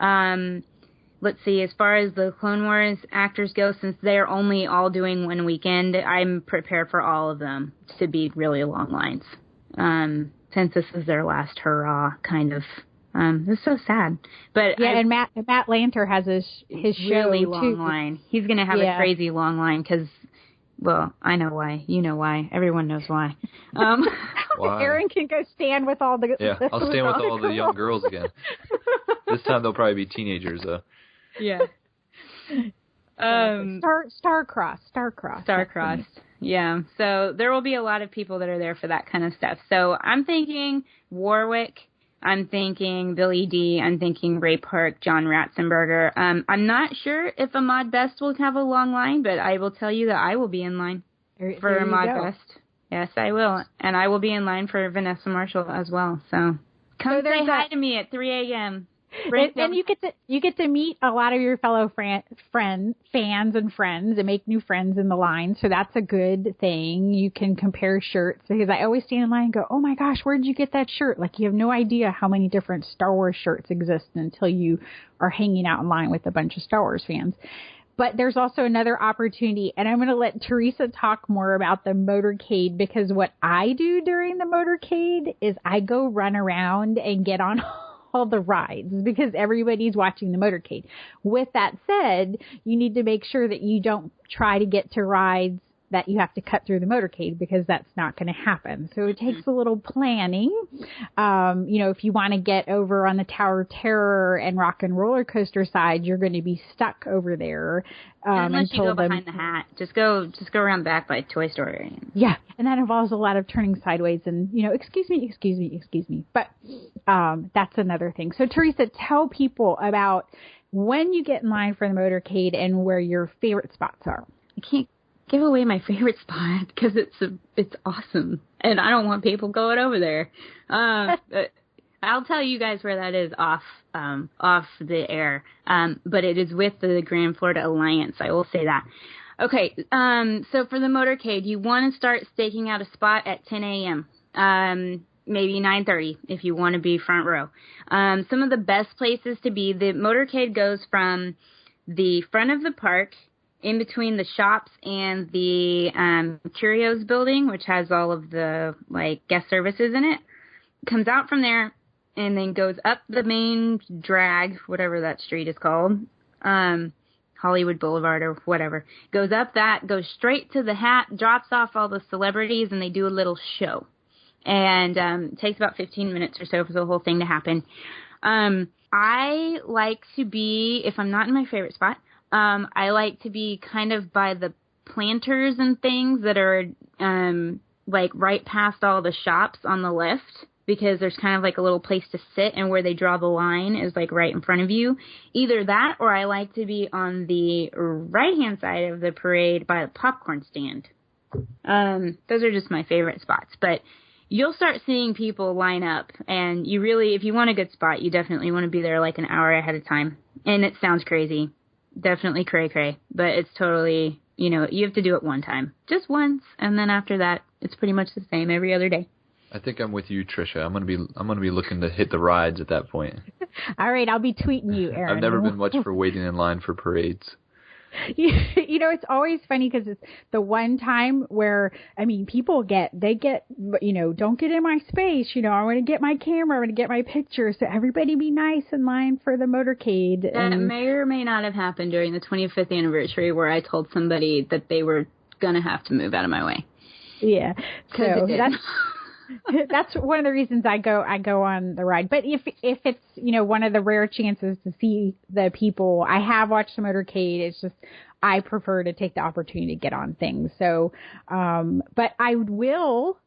Let's see, as far as the Clone Wars actors go, since they're only all doing one weekend, I'm prepared for all of them to be really long lines. Since this is their last hurrah, kind of. It's so sad, but yeah. And Matt Lanter has his show really long line. He's going to have a crazy long line because, well, I know why. You know why. Everyone knows why. Why? Aaron can go stand with all the I'll stand with all the young girls again. This time they'll probably be teenagers though. Yeah. Star-crossed. Yeah. So there will be a lot of people that are there for that kind of stuff. So I'm thinking Warwick. I'm thinking Billy D. I'm thinking Ray Park, John Ratzenberger. I'm not sure if Ahmad Best will have a long line, but I will tell you that I will be in line for Ahmad Best. Yes, I will. And I will be in line for Vanessa Marshall as well. So come say hi to me at 3 a.m. And you get to meet a lot of your fellow fans and friends and make new friends in the line. So that's a good thing. You can compare shirts, because I always stand in line and go, oh my gosh, where did you get that shirt? Like, you have no idea how many different Star Wars shirts exist until you are hanging out in line with a bunch of Star Wars fans. But there's also another opportunity, and I'm going to let Teresa talk more about the motorcade, because what I do during the motorcade is I go run around and get on all the rides, because everybody's watching the motorcade. With that said, you need to make sure that you don't try to get to rides that you have to cut through the motorcade, because that's not going to happen. So it takes a little planning. If you want to get over on the Tower of Terror and Rock and Roller Coaster side, you're going to be stuck over there. Unless you go behind the hat. Just go around the back by Toy Story. Yeah, and that involves a lot of turning sideways and, excuse me. But that's another thing. So, Teresa, tell people about when you get in line for the motorcade and where your favorite spots are. I can't give away my favorite spot because it's awesome, and I don't want people going over there. I'll tell you guys where that is off the air. But it is with the Grand Florida Alliance. I will say that. Okay. So for the motorcade, you want to start staking out a spot at 10 a.m. Maybe 9:30 if you want to be front row. Some of the best places to be. The motorcade goes from the front of the park, in between the shops and the Curios building, which has all of the guest services in it. Comes out from there and then goes up the main drag, whatever that street is called, Hollywood Boulevard or whatever. Goes up that, goes straight to the hat, drops off all the celebrities, and they do a little show. and it takes about 15 minutes or so for the whole thing to happen. I like to be, if I'm not in my favorite spot, I like to be kind of by the planters and things that are like right past all the shops on the left, because there's kind of like a little place to sit, and where they draw the line is like right in front of you. Either that, or I like to be on the right-hand side of the parade by the popcorn stand. Those are just my favorite spots. But you'll start seeing people line up, and you really, if you want a good spot, you definitely want to be there like an hour ahead of time. And it sounds crazy. Definitely cray-cray. But it's totally, you know, you have to do it one time. Just once, and then after that, it's pretty much the same every other day. I think I'm with you, Trisha. I'm gonna be looking to hit the rides at that point. All right, I'll be tweeting you, Aaron. I've never been much for waiting in line for parades. You know, it's always funny because it's the one time where, I mean, people get, you know, don't get in my space. You know, I want to get my camera, I want to get my picture. So everybody be nice in line for the motorcade. That may or may not have happened during the 25th anniversary, where I told somebody that they were going to have to move out of my way. Yeah. So that's one of the reasons I go on the ride. But if it's, you know, one of the rare chances to see the people, I have watched the motorcade. It's just, I prefer to take the opportunity to get on things. So, but I will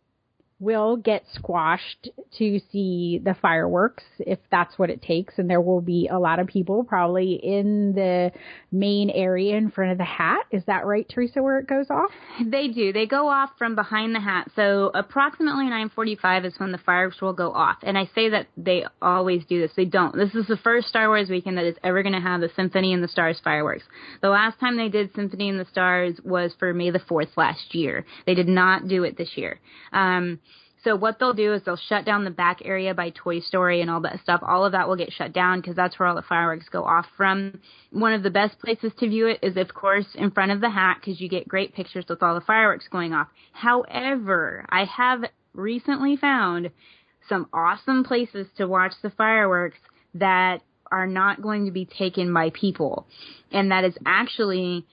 get squashed to see the fireworks if that's what it takes. And there will be a lot of people probably in the main area in front of the hat. Is that right, Teresa, where it goes off? They do. They go off from behind the hat. So approximately 9:45 is when the fireworks will go off. And I say that they always do this. They don't. This is the first Star Wars weekend that is ever going to have the Symphony in the Stars fireworks. The last time they did Symphony in the Stars was for May the 4th last year. They did not do it this year. So what they'll do is they'll shut down the back area by Toy Story and all that stuff. All of that will get shut down because that's where all the fireworks go off from. One of the best places to view it is, of course, in front of the hat, because you get great pictures with all the fireworks going off. However, I have recently found some awesome places to watch the fireworks that are not going to be taken by people. And that is actually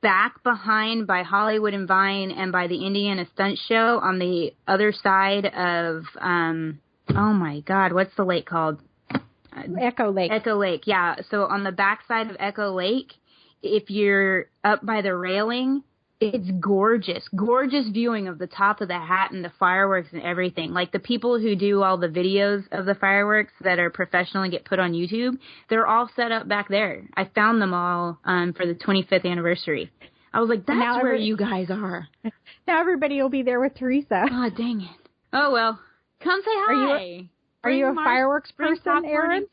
back behind by Hollywood and Vine and by the Indiana Stunt Show on the other side of, oh my God, what's the lake called? Echo Lake. Echo Lake, yeah. So on the back side of Echo Lake, if you're up by the railing, it's gorgeous. Gorgeous viewing of the top of the hat and the fireworks and everything. Like the people who do all the videos of the fireworks that are professional and get put on YouTube, they're all set up back there. I found them all for the 25th anniversary. I was like, that's where you guys are. Now everybody will be there with Teresa. Oh, dang it. Oh, well. Come say hi. Are you a fireworks person, Aaron?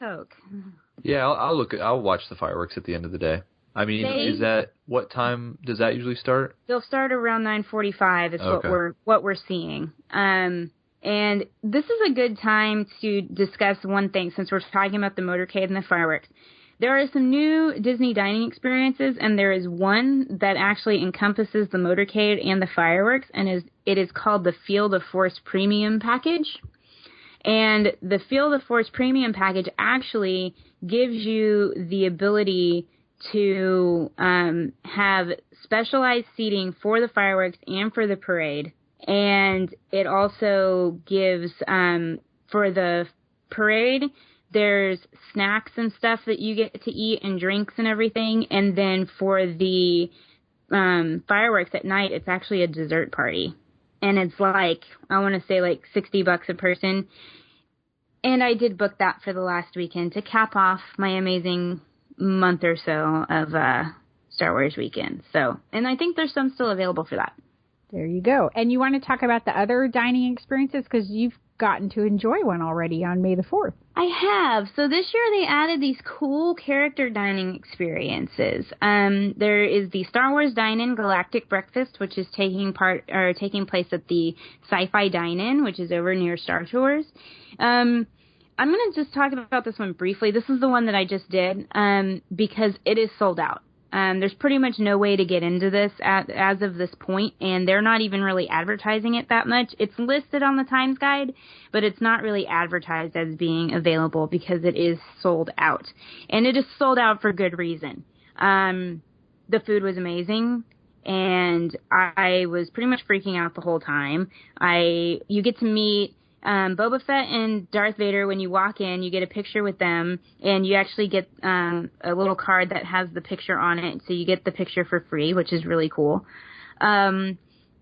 Yeah, I'll watch the fireworks at the end of the day. I mean, is that, what time does that usually start? They'll start around 9:45 is what we're seeing. And this is a good time to discuss one thing, since we're talking about the motorcade and the fireworks. There are some new Disney dining experiences, and there is one that actually encompasses the motorcade and the fireworks, and it is called the Feel the Force Premium Package. And the Feel the Force Premium Package actually gives you the ability to have specialized seating for the fireworks and for the parade. And it also gives, for the parade, there's snacks and stuff that you get to eat and drinks and everything. And then for the fireworks at night, it's actually a dessert party. And it's like, I want to say like $60 a person. And I did book that for the last weekend to cap off my amazing month or so of Star Wars weekend. So, and I think there's some still available for that. There you go. And you want to talk about the other dining experiences, because you've gotten to enjoy one already on May the 4th. I have. So this year they added these cool character dining experiences. There is the Star Wars Dine-In Galactic Breakfast, which is taking place at the Sci-Fi Dine-In, which is over near Star Tours. I'm going to just talk about this one briefly. This is the one that I just did because it is sold out. There's pretty much no way to get into this as of this point, and they're not even really advertising it that much. It's listed on the Times Guide, but it's not really advertised as being available because it is sold out. And it is sold out for good reason. The food was amazing. and I was pretty much freaking out the whole time. You get to meet Boba Fett and Darth Vader. When you walk in, you get a picture with them, and you actually get a little card that has the picture on it, so you get the picture for free, which is really cool. And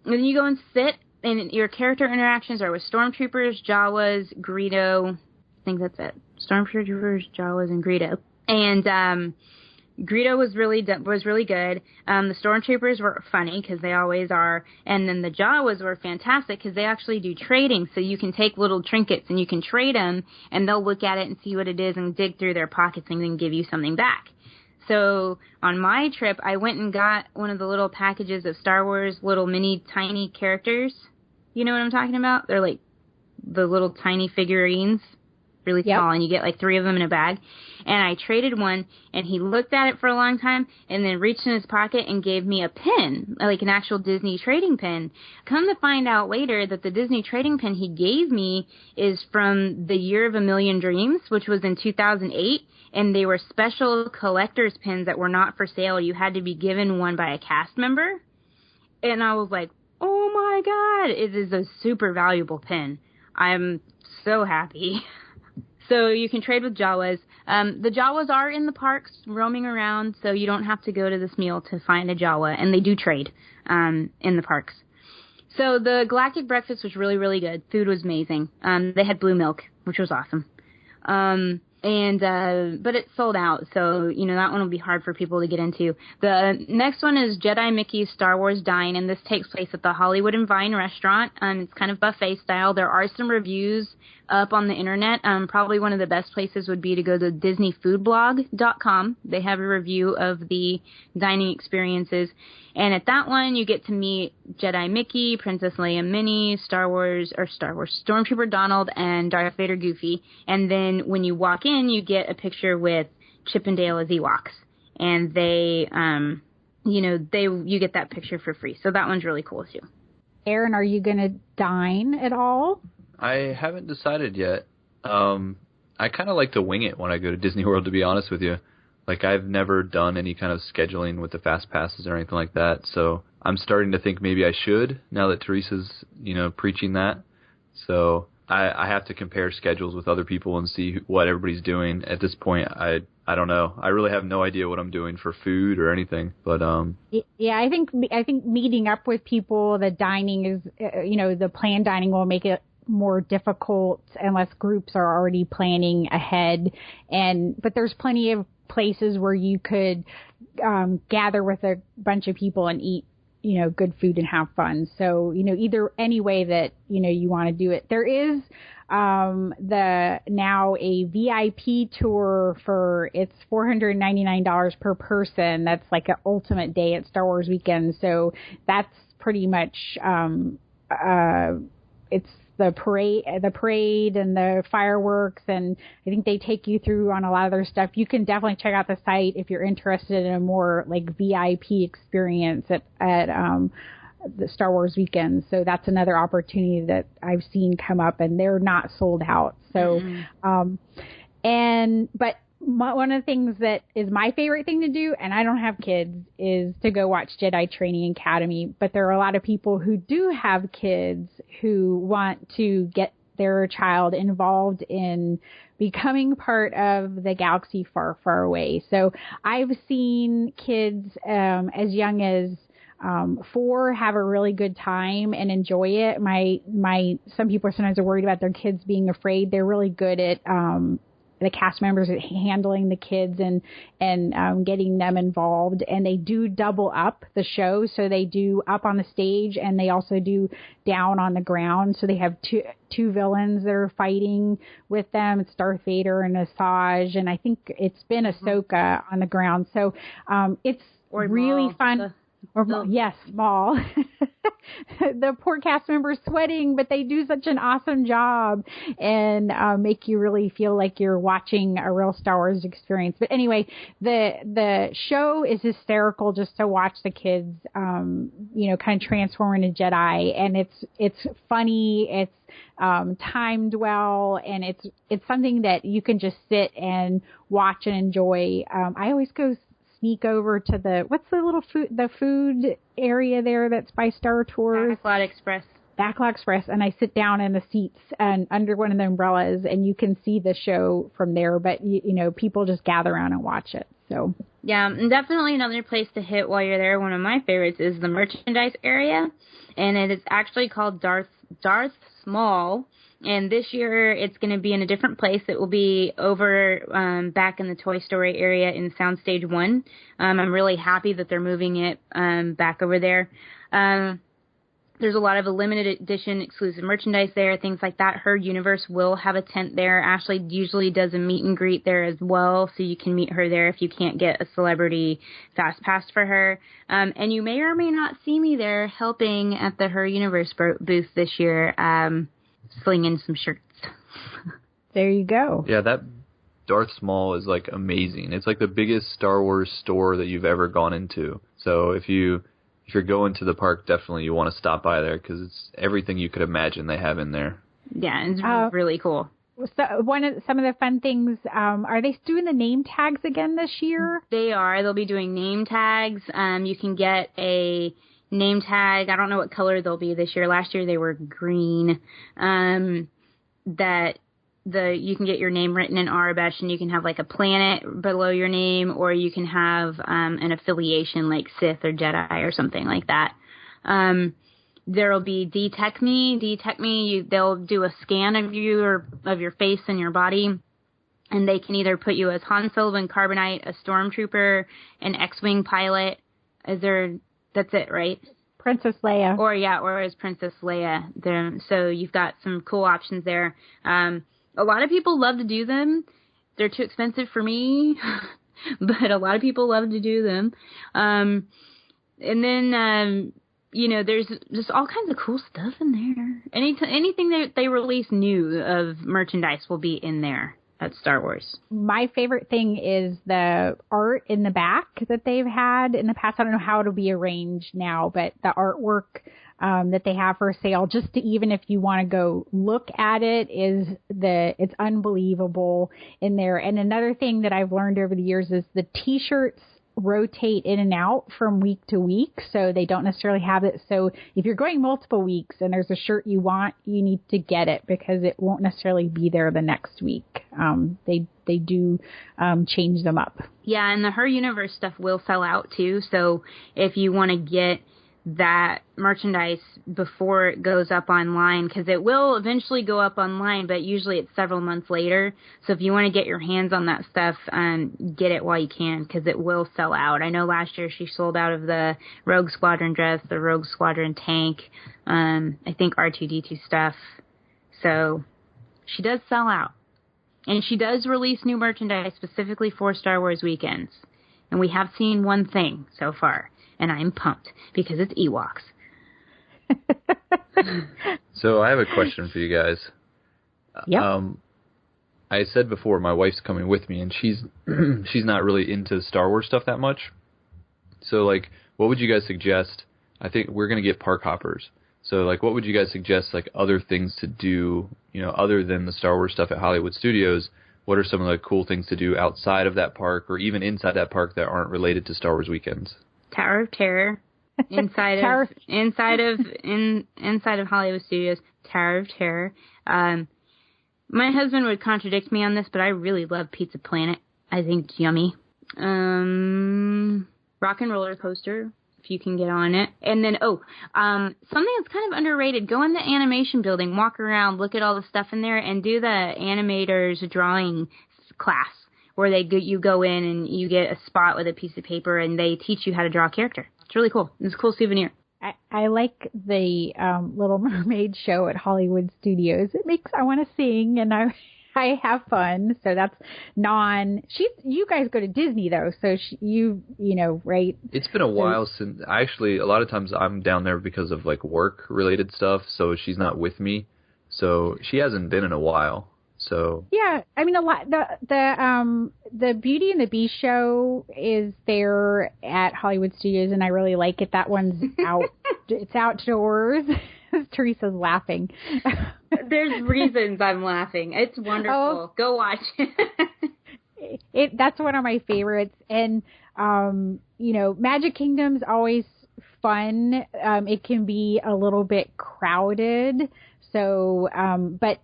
then you go and sit, and your character interactions are with stormtroopers, Jawas, Greedo. I think that's it. Stormtroopers, Jawas, and Greedo. And Greedo was really good. The stormtroopers were funny because they always are, and then the Jawas were fantastic because they actually do trading. So you can take little trinkets and you can trade them, and they'll look at it and see what it is and dig through their pockets and then give you something back. So on my trip, I went and got one of the little packages of Star Wars little mini tiny characters. You know what I'm talking about? They're like the little tiny figurines, really small, and you get like 3 of them in a bag. And I traded one, and he looked at it for a long time and then reached in his pocket and gave me a pin, like an actual Disney trading pin. Come to find out later that the Disney trading pin he gave me is from the Year of a Million Dreams, which was in 2008. And they were special collector's pins that were not for sale. You had to be given one by a cast member. And I was like, oh my God, it is a super valuable pin. I'm so happy. So you can trade with Jawas. The Jawas are in the parks roaming around, so you don't have to go to this meal to find a Jawa. And they do trade in the parks. So the Galactic Breakfast was really, really good. Food was amazing. They had blue milk, which was awesome. But it sold out, so, that one will be hard for people to get into. The next one is Jedi Mickey's Star Wars Dine, and this takes place at the Hollywood and Vine restaurant. It's kind of buffet style. There are some reviews up on the internet. Probably one of the best places would be to go to DisneyFoodBlog.com. They have a review of the dining experiences. And at that one, you get to meet Jedi Mickey, Princess Leia Minnie, Stormtrooper Donald, and Darth Vader Goofy. And then when you walk in, you get a picture with Chip and Dale as Ewoks. And you get that picture for free. So that one's really cool, too. Aaron, are you going to dine at all? I haven't decided yet. I kind of like to wing it when I go to Disney World, to be honest with you. Like, I've never done any kind of scheduling with the fast passes or anything like that, so I'm starting to think maybe I should, now that Teresa's, preaching that. So I have to compare schedules with other people and see what everybody's doing. At this point, I don't know. I really have no idea what I'm doing for food or anything, but yeah, I think meeting up with people, the dining is, the planned dining will make it more difficult unless groups are already planning ahead. But there's plenty of places where you could gather with a bunch of people and eat, good food and have fun. So, either any way that, you want to do it. There is now a VIP tour it's $499 per person. That's like an ultimate day at Star Wars weekend. So that's pretty much, it's the parade and the fireworks, and I think they take you through on a lot of their stuff. You can definitely check out the site if you're interested in a more like VIP experience at the Star Wars weekend. So that's another opportunity that I've seen come up, and they're not sold out. So, but one of the things that is my favorite thing to do, and I don't have kids, is to go watch Jedi Training Academy. But there are a lot of people who do have kids who want to get their child involved in becoming part of the galaxy far, far away. So I've seen kids as young as 4 have a really good time and enjoy it. Some people sometimes are worried about their kids being afraid. They're really good at the cast members at handling the kids and getting them involved. And they do double up the show. So they do up on the stage and they also do down on the ground. So they have two villains that are fighting with them. It's Darth Vader and Asajj. And I think it's been Ahsoka on the ground. So it's really fun. Yes, Maul. The poor cast members sweating, but they do such an awesome job and make you really feel like you're watching a real Star Wars experience. But anyway, the show is hysterical just to watch the kids, kind of transform into Jedi, and it's funny, it's timed well, and it's something that you can just sit and watch and enjoy. I always go sneak over to what's the little food area there that's by Star Tours? Backlot Express, and I sit down in the seats and under one of the umbrellas, and you can see the show from there. But people just gather around and watch it. So yeah, and definitely another place to hit while you're there. One of my favorites is the merchandise area, and it is actually called Darth Maul. And this year it's going to be in a different place. It will be over back in the Toy Story area in Soundstage 1. I'm really happy that they're moving it back over there. There's a lot of a limited edition exclusive merchandise there, things like that. Her Universe will have a tent there. Ashley usually does a meet and greet there as well, so you can meet her there if you can't get a celebrity fast pass for her. And you may or may not see me there helping at the Her Universe booth this year, slinging some shirts. There you go. Yeah, that Darth Maul is like amazing. It's like the biggest Star Wars store that you've ever gone into. So if you're going to the park, definitely you want to stop by there because it's everything you could imagine they have in there. Yeah, it's really cool. So some of the fun things, are they doing the name tags again this year? They are. They'll be doing name tags. You can get a name tag. I don't know what color they'll be this year. Last year they were green. You can get your name written in Arabic, and you can have like a planet below your name, or you can have an affiliation like Sith or Jedi or something like that. There'll be Detect Me. They'll do a scan of you or of your face and your body, and they can either put you as Han Solo and Carbonite, a stormtrooper, an X-wing pilot. That's it, right? Princess Leia. Or as Princess Leia. So you've got some cool options there. A lot of people love to do them. They're too expensive for me, but a lot of people love to do them. And then, there's just all kinds of cool stuff in there. Anything that they release new of merchandise will be in there at Star Wars. My favorite thing is the art in the back that they've had in the past. I don't know how it'll be arranged now, but the artwork that they have for sale, just to even if you want to go look at it, it's unbelievable in there. And another thing that I've learned over the years is the T-shirts rotate in and out from week to week, so they don't necessarily have it. So if you're going multiple weeks and there's a shirt you want, you need to get it because it won't necessarily be there the next week. They do change them up. Yeah, and the Her Universe stuff will sell out too. So if you want to get that merchandise before it goes up online, because it will eventually go up online, but usually it's several months later. So if you want to get your hands on that stuff, get it while you can, because it will sell out. I know last year she sold out of the Rogue Squadron dress, the Rogue Squadron tank, I think R2-D2 stuff. So she does sell out. And she does release new merchandise specifically for Star Wars weekends. And we have seen one thing so far. And I'm pumped because it's Ewoks. So I have a question for you guys. Yep. I said before my wife's coming with me, and she's not really into Star Wars stuff that much. So, like, what would you guys suggest? I think we're going to get park hoppers. So, like, what would you guys suggest, like, other things to do, other than the Star Wars stuff at Hollywood Studios? What are some of the cool things to do outside of that park or even inside that park that aren't related to Star Wars weekends? Tower of Terror inside of Hollywood Studios. Tower of Terror. My husband would contradict me on this, but I really love Pizza Planet. I think it's yummy. Rock and Roller Coaster, if you can get on it. And then something that's kind of underrated. Go in the animation building, walk around, look at all the stuff in there, and do the animators drawing class, where you go in and you get a spot with a piece of paper and they teach you how to draw a character. It's really cool. It's a cool souvenir. I like the Little Mermaid show at Hollywood Studios. It makes I want to sing and I have fun. So that's you guys go to Disney though, so right? It's been a while since a lot of times I'm down there because of like work related stuff. So she's not with me. So she hasn't been in a while. So yeah, I mean the Beauty and the Beast show is there at Hollywood Studios, and I really like it. That one's out. It's outdoors. Teresa's laughing. There's reasons I'm laughing. It's wonderful. Go watch it. That's one of my favorites. And Magic Kingdom's always fun. It can be a little bit crowded. So, but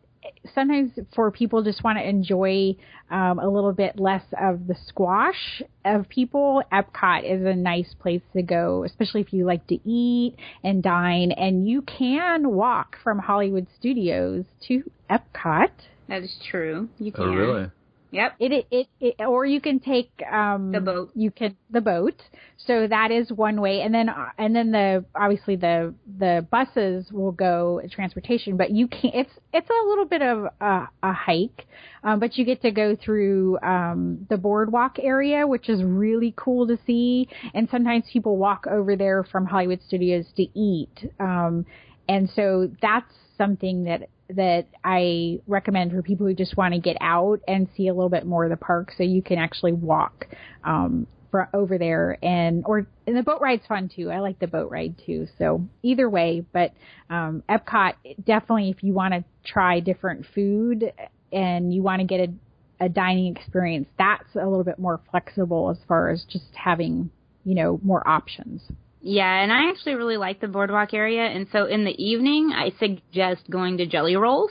sometimes for people just want to enjoy a little bit less of the squash of people, Epcot is a nice place to go, especially if you like to eat and dine. And you can walk from Hollywood Studios to Epcot. That is true. You can. Oh, really? Yep. Or you can take the boat. The boat. So that is one way, and then obviously the buses will go transportation, but you can't. It's a little bit of a hike, but you get to go through the boardwalk area, which is really cool to see. And sometimes people walk over there from Hollywood Studios to eat, and so that's something that I recommend for people who just want to get out and see a little bit more of the park, so you can actually walk over there. And the boat ride's fun too. I like the boat ride too. So either way, but Epcot, definitely if you want to try different food and you want to get a dining experience, that's a little bit more flexible as far as just having, more options. Yeah, and I actually really like the boardwalk area, and so in the evening, I suggest going to Jelly Rolls,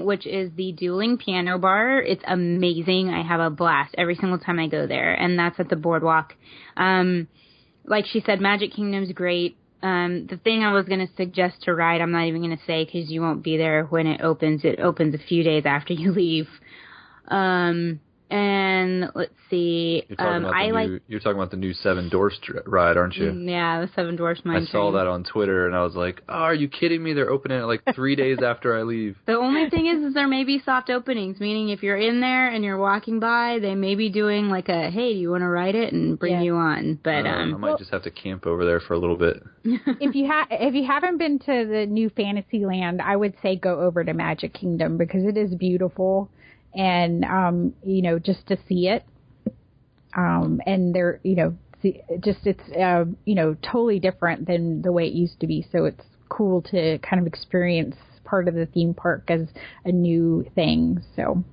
which is the dueling piano bar. It's amazing. I have a blast every single time I go there, and that's at the boardwalk. Like she said, Magic Kingdom's great. The thing I was going to suggest to ride, I'm not even going to say because you won't be there when it opens. It opens a few days after you leave. And let's see. You're talking about the new Seven Dwarfs ride, aren't you? Yeah, the Seven Dwarfs Mine Train. I saw that on Twitter, and I was like, "Oh, are you kidding me? They're opening it like 3 days after I leave." The only thing is there may be soft openings, meaning if you're in there and you're walking by, they may be doing like a, "Hey, do you want to ride it?" and bring you on. But I might just have to camp over there for a little bit. If you haven't been to the new Fantasyland, I would say go over to Magic Kingdom because it is beautiful. And, just to see it, and they're, it's totally different than the way it used to be. So it's cool to kind of experience part of the theme park as a new thing. So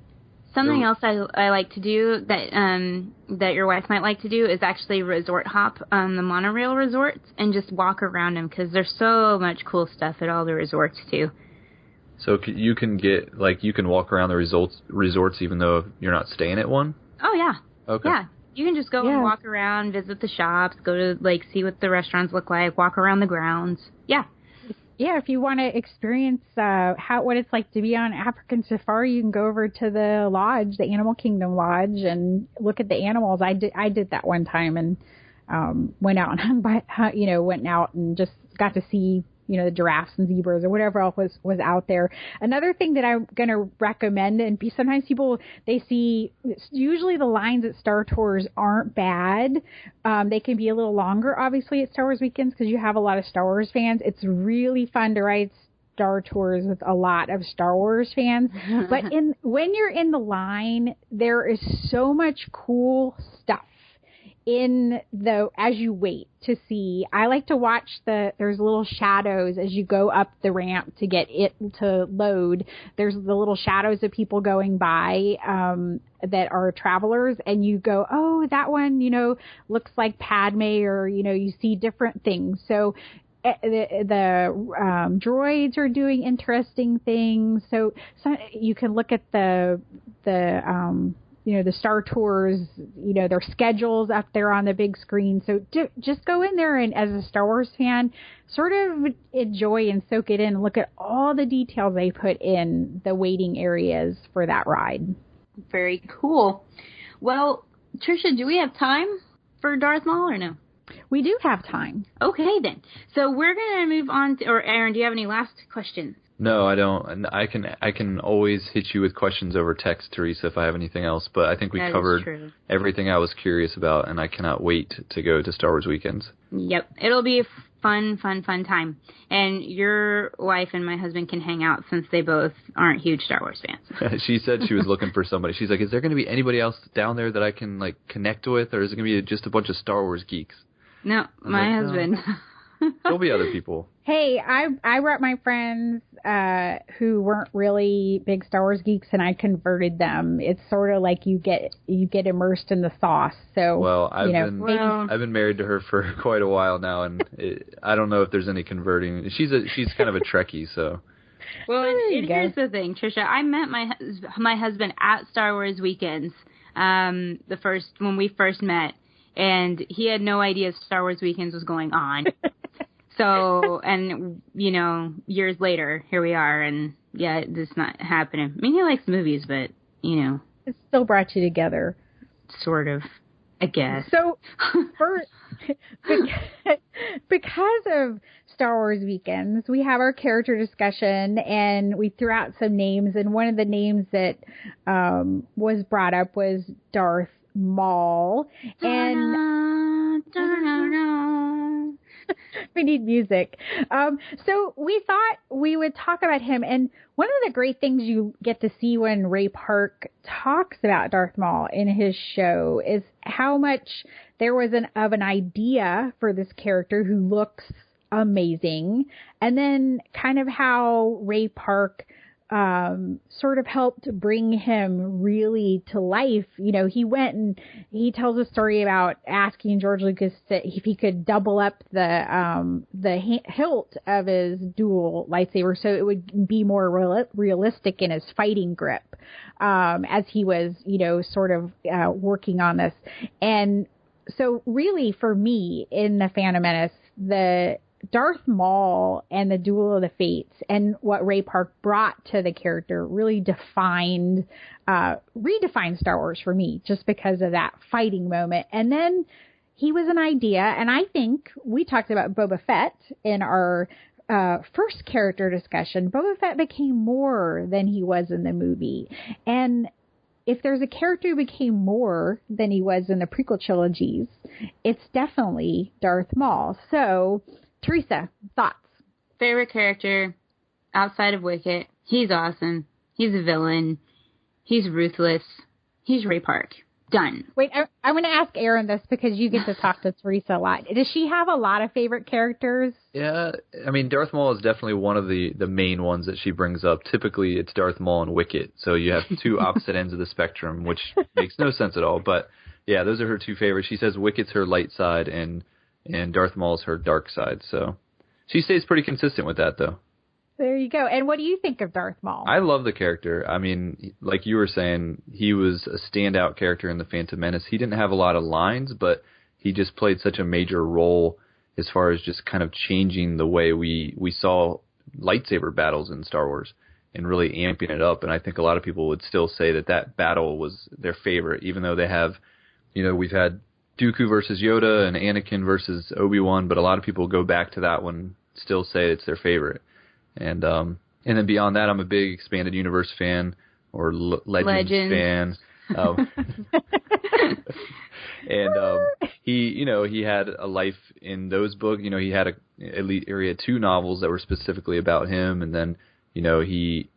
something else I like to do that your wife might like to do is actually resort hop on the monorail resorts and just walk around them because there's so much cool stuff at all the resorts too. So you can walk around the resorts even though you're not staying at one? Oh, yeah. Okay. Yeah. You can just go and walk around, visit the shops, go to, see what the restaurants look like, walk around the grounds. Yeah. Yeah, if you want to experience what it's like to be on African safari, you can go over to the lodge, the Animal Kingdom Lodge, and look at the animals. I did that one time and went out and just got to see the giraffes and zebras or whatever else was out there. Another thing that I'm going to recommend, and sometimes people, they see, usually the lines at Star Tours aren't bad. They can be a little longer, obviously, at Star Wars weekends because you have a lot of Star Wars fans. It's really fun to ride Star Tours with a lot of Star Wars fans. But when you're in the line, there is so much cool stuff as you wait to see. I like to watch there's little shadows as you go up the ramp to get it to load. There's the little shadows of people going by that are travelers, and you go, oh, that one, looks like Padme, or, you see different things. So the droids are doing interesting things. So you can look at the Star Tours, their schedules up there on the big screen. So just go in there and, as a Star Wars fan, sort of enjoy and soak it in and look at all the details they put in the waiting areas for that ride. Very cool. Well, Tricia, do we have time for Darth Maul or no? We do have time. Okay, then. So we're going to move on to, or Aaron, do you have any last questions? No, I don't. And I can always hit you with questions over text, Teresa, if I have anything else. But I think we covered everything I was curious about, and I cannot wait to go to Star Wars weekends. Yep. It'll be a fun time. And your wife and my husband can hang out since they both aren't huge Star Wars fans. She said she was looking for somebody. She's like, is there going to be anybody else down there that I can connect with, or is it going to be just a bunch of Star Wars geeks? No, my husband. There'll be other people. Hey, I brought my friends who weren't really big Star Wars geeks, and I converted them. It's sort of like you get immersed in the sauce. So, well, I've been married to her for quite a while now, and I don't know if there's any converting. She's kind of a Trekkie, so. Well, here's the thing, Trisha. I met my husband at Star Wars Weekends, when we first met, and he had no idea Star Wars Weekends was going on. So, and, years later, here we are, and yeah, it's not happening. I mean, he likes movies, but, it still brought you together. Sort of, I guess. So, because of Star Wars Weekends, we have our character discussion, and we threw out some names, and one of the names that was brought up was Darth Maul, and we need music. So we thought we would talk about him, and one of the great things you get to see when Ray Park talks about Darth Maul in his show is how much there was an idea for this character who looks amazing, and then kind of how Ray Park sort of helped bring him really to life. He went and he tells a story about asking George Lucas if he could double up the hilt of his dual lightsaber so it would be more realistic in his fighting grip, as he was, sort of working on this. And so really for me in The Phantom Menace, the Darth Maul and the Duel of the Fates and what Ray Park brought to the character really redefined Star Wars for me, just because of that fighting moment. And then he was an idea, and I think we talked about Boba Fett in our first character discussion. Boba Fett became more than he was in the movie. And if there's a character who became more than he was in the prequel trilogies, it's definitely Darth Maul. So, Teresa, thoughts? Favorite character outside of Wicket. He's awesome. He's a villain. He's ruthless. He's Ray Park. Done. Wait, I'm going to ask Erin this because you get to talk to Teresa a lot. Does she have a lot of favorite characters? Yeah, I mean, Darth Maul is definitely one of the main ones that she brings up. Typically, it's Darth Maul and Wicket. So you have two opposite ends of the spectrum, which makes no sense at all. But yeah, those are her two favorites. She says Wicket's her light side and Darth Maul's her dark side. So she stays pretty consistent with that, though. There you go. And what do you think of Darth Maul? I love the character. I mean, like you were saying, he was a standout character in The Phantom Menace. He didn't have a lot of lines, but he just played such a major role as far as just kind of changing the way we saw lightsaber battles in Star Wars and really amping it up. And I think a lot of people would still say that battle was their favorite, even though they have, we've had Dooku versus Yoda and Anakin versus Obi-Wan, but a lot of people go back to that one, still say it's their favorite. And then beyond that, I'm a big Expanded Universe fan or Legends fan. And he had a life in those books. He had he had two novels that were specifically about him, and then he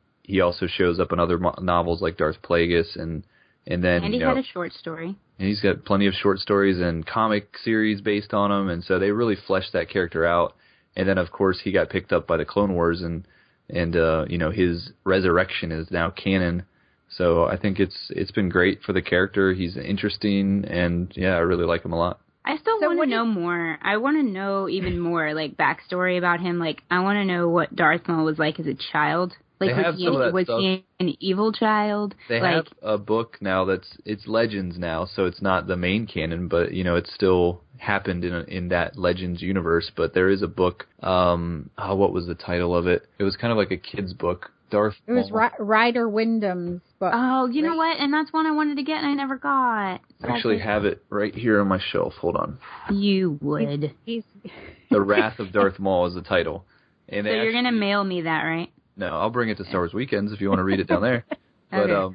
also shows up in other novels like Darth Plagueis, and then he had a short story. And he's got plenty of short stories and comic series based on him, and so they really fleshed that character out. And then, of course, he got picked up by the Clone Wars, and his resurrection is now canon. So I think it's been great for the character. He's interesting, and yeah, I really like him a lot. I still want to know more. I want to know even more, like, backstory about him. Like, I want to know what Darth Maul was like as a child. Like, was he an evil child? They have a book now it's Legends now, so it's not the main canon, but it still happened in that Legends universe. But there is a book. What was the title of it? It was kind of like a kid's book. It was Ryder Wyndham's book. Oh, you know what? And that's one I wanted to get and I never got. I actually have it right here on my shelf. Hold on. You would. The Wrath of Darth Maul is the title. And so you're going to mail me that, right? No, I'll bring it to Star Wars Weekends if you want to read it down there. But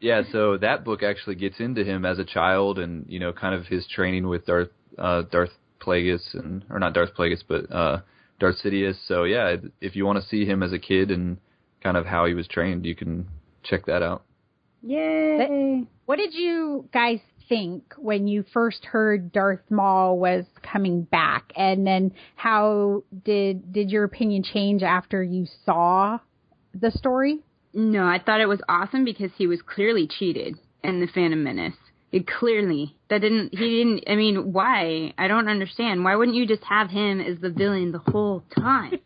yeah, so that book actually gets into him as a child, and kind of his training with Darth Plagueis, or not Darth Plagueis, but Darth Sidious. So yeah, if you want to see him as a kid and kind of how he was trained, you can check that out. Yay! What did you guys think when you first heard Darth Maul was coming back? And then how did your opinion change after you saw the story? No, I thought it was awesome because he was clearly cheated in The Phantom Menace. He didn't, I mean, why? I don't understand. Why wouldn't you just have him as the villain the whole time?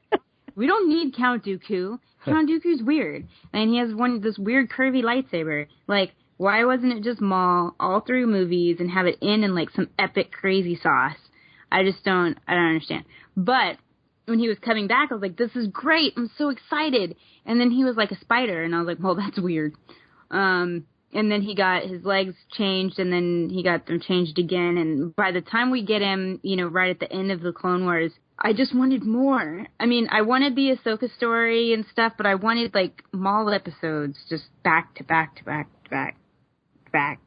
We don't need Count Dooku. Count Dooku's weird. And he has this weird curvy lightsaber. Like, why wasn't it just Maul all through movies and have it in like some epic crazy sauce? I don't understand. But when he was coming back, I was like, this is great. I'm so excited. And then he was like a spider. And I was like, well, that's weird. And then he got his legs changed, and then he got them changed again. And by the time we get him, right at the end of the Clone Wars, I just wanted more. I mean, I wanted the Ahsoka story and stuff, but I wanted, like, Maul episodes just back to back to back to back to back.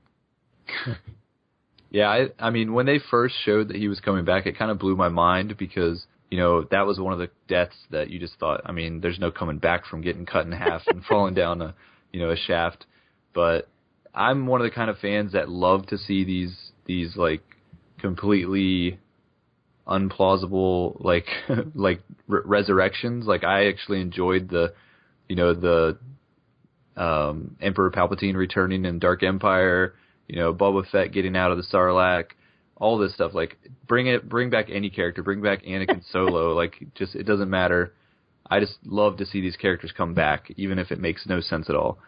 Yeah, I mean, when they first showed that he was coming back, it kind of blew my mind because, that was one of the deaths that you just thought, I mean, there's no coming back from getting cut in half and falling down a shaft. But I'm one of the kind of fans that love to see these like completely unplausible resurrections. Like I actually enjoyed the Emperor Palpatine returning in Dark Empire, Boba Fett getting out of the Sarlacc, all this stuff. Like bring back any character, bring back Anakin Solo. Like just it doesn't matter. I just love to see these characters come back, even if it makes no sense at all.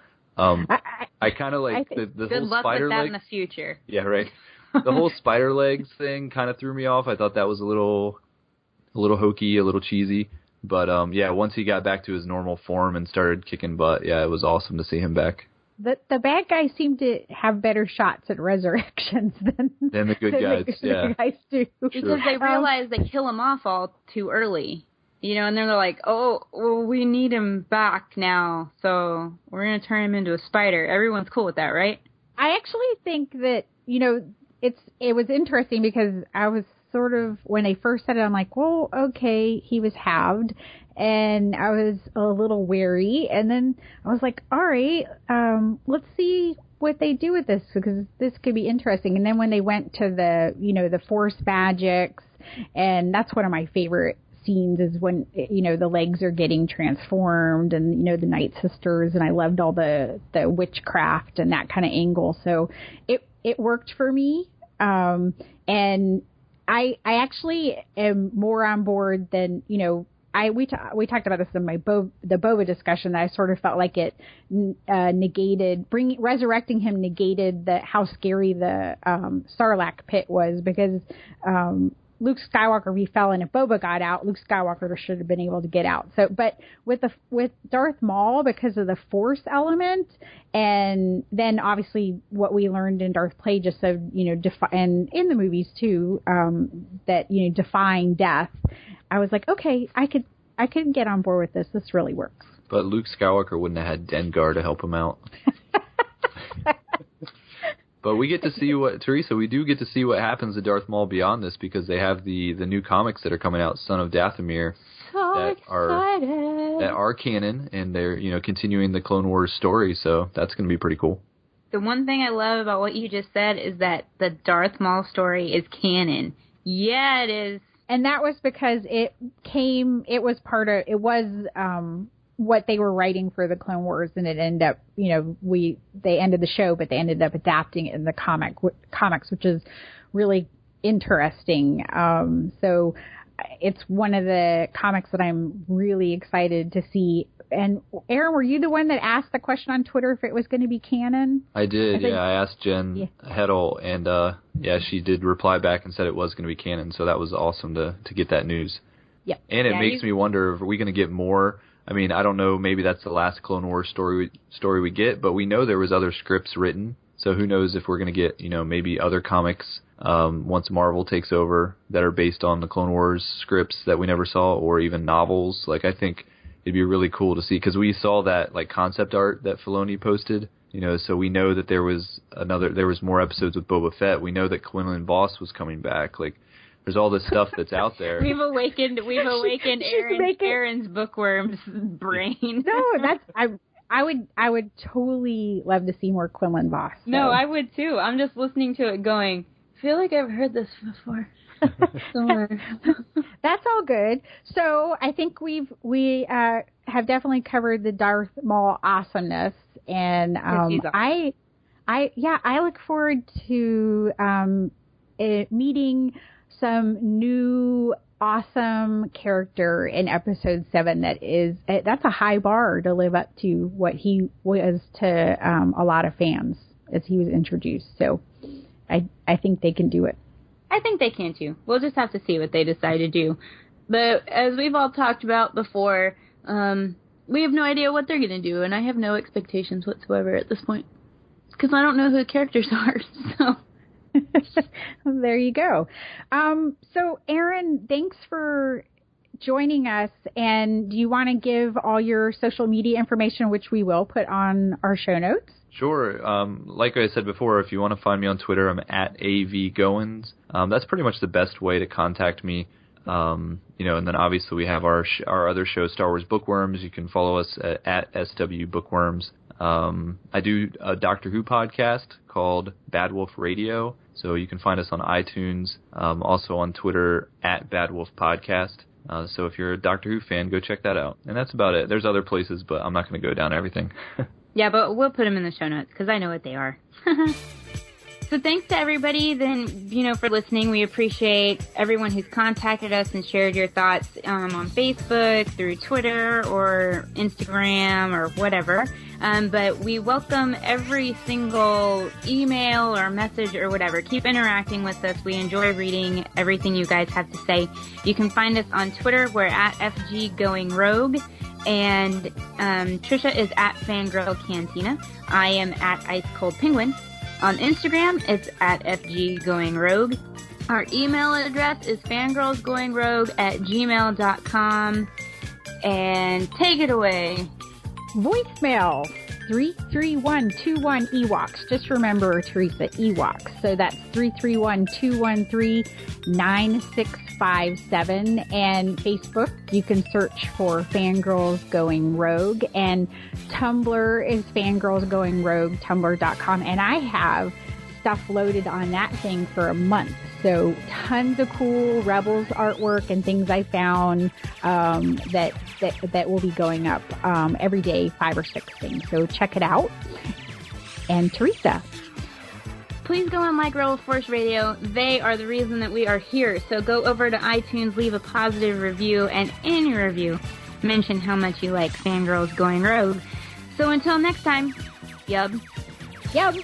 I kind of like the good whole luck spider with that legs. in the future. Yeah, right. The whole spider legs thing kind of threw me off. I thought that was a little hokey, a little cheesy. But yeah, once he got back to his normal form and started kicking butt, yeah, it was awesome to see him back. The bad guys seem to have better shots at resurrections than the good guys. The guys do. Because they realize they kill him off all too early. And they're like, oh, well, we need him back now, so we're going to turn him into a spider. Everyone's cool with that, right? I actually think that, it was interesting because I was sort of, when they first said it, I'm like, well, okay, he was halved, and I was a little wary, and then I was like, all right, let's see what they do with this, because this could be interesting. And then when they went to the Force magics, and that's one of my favorite scenes is when the legs are getting transformed and the Night Sisters, and I loved all the witchcraft and that kind of angle, so it worked for me, and I actually am more on board than we talked about this in the Boba discussion, that I sort of felt like it resurrecting him negated how scary the Sarlacc pit was, because Luke Skywalker, we fell in. If Boba got out, Luke Skywalker should have been able to get out. So, but with Darth Maul, because of the Force element, and then obviously what we learned in Darth Plagueis of and in the movies too, that defying death, I was like, okay, I could get on board with this. This really works. But Luke Skywalker wouldn't have had Dengar to help him out. But we get to see we do get to see what happens to Darth Maul beyond this, because they have the new comics that are coming out, Son of Dathomir, that are canon, and they're continuing the Clone Wars story, so that's going to be pretty cool. The one thing I love about what you just said is that the Darth Maul story is canon. Yeah, it is. And that was because it was what they were writing for the Clone Wars, and it ended up, they ended the show, but they ended up adapting it in the comics, which is really interesting. So it's one of the comics that I'm really excited to see. And Aaron, were you the one that asked the question on Twitter if it was going to be canon? I did, I asked Jen Heddle, and she did reply back and said it was going to be canon, so that was awesome to get that news. Yeah. And it makes me wonder, if we going to get more? I mean, I don't know, maybe that's the last Clone Wars story we get, but we know there was other scripts written, so who knows if we're going to get, maybe other comics once Marvel takes over that are based on the Clone Wars scripts that we never saw, or even novels. Like, I think it'd be really cool to see, because we saw that, like, concept art that Filoni posted, so we know that there was more episodes with Boba Fett. We know that Quinlan Voss was coming back. Like, there's all this stuff that's out there. We've awakened Aaron's Bookworms brain. No, I would totally love to see more Quinlan Vos. So. No, I would too. I'm just listening to it going, I feel like I've heard this before. That's all good. So I think we have definitely covered the Darth Maul awesomeness, and I look forward to meeting some new awesome character in episode 7 that's a high bar to live up to what he was to a lot of fans as he was introduced. So I think they can do it. I think they can too. We'll just have to see what they decide to do. But as we've all talked about before, we have no idea what they're going to do, and I have no expectations whatsoever at this point. Because I don't know who the characters are, so... There you go. So, Aaron, thanks for joining us. And do you want to give all your social media information, which we will put on our show notes? Sure. Like I said before, if you want to find me on Twitter, I'm at avgoins. That's pretty much the best way to contact me. And then obviously we have our other show, Star Wars Bookworms. You can follow us at SW Bookworms. I do a Doctor Who podcast called Bad Wolf Radio, so you can find us on iTunes, also on Twitter at Bad Wolf Podcast. So if you're a Doctor Who fan, go check that out. And that's about it. There's other places, but I'm not going to go down everything. Yeah, but we'll put them in the show notes because I know what they are. So thanks to everybody for listening. We appreciate everyone who's contacted us and shared your thoughts on Facebook, through Twitter or Instagram or whatever. But we welcome every single email or message or whatever. Keep interacting with us. We enjoy reading everything you guys have to say. You can find us on Twitter. We're at FG Going Rogue. And Trisha is at Fangirl Cantina. I am at Ice Cold Penguin. On Instagram, it's at FG Going Rogue. Our email address is fangirlsgoingrogue@gmail.com. And take it away. Voicemail 33121 Ewoks. Just remember, Teresa, Ewoks. So that's 331-213-9657. And Facebook, you can search for Fangirls Going Rogue. And Tumblr is Fangirls Going Rogue, tumblr.com. And I have stuff loaded on that thing for a month. So tons of cool Rebels artwork and things I found that will be going up every day, 5 or 6 things. So check it out. And Teresa, please go and like Rebel Force Radio. They are the reason that we are here. So go over to iTunes, leave a positive review, and in your review, mention how much you like Fangirls Going Rogue. So until next time, yub. Yub.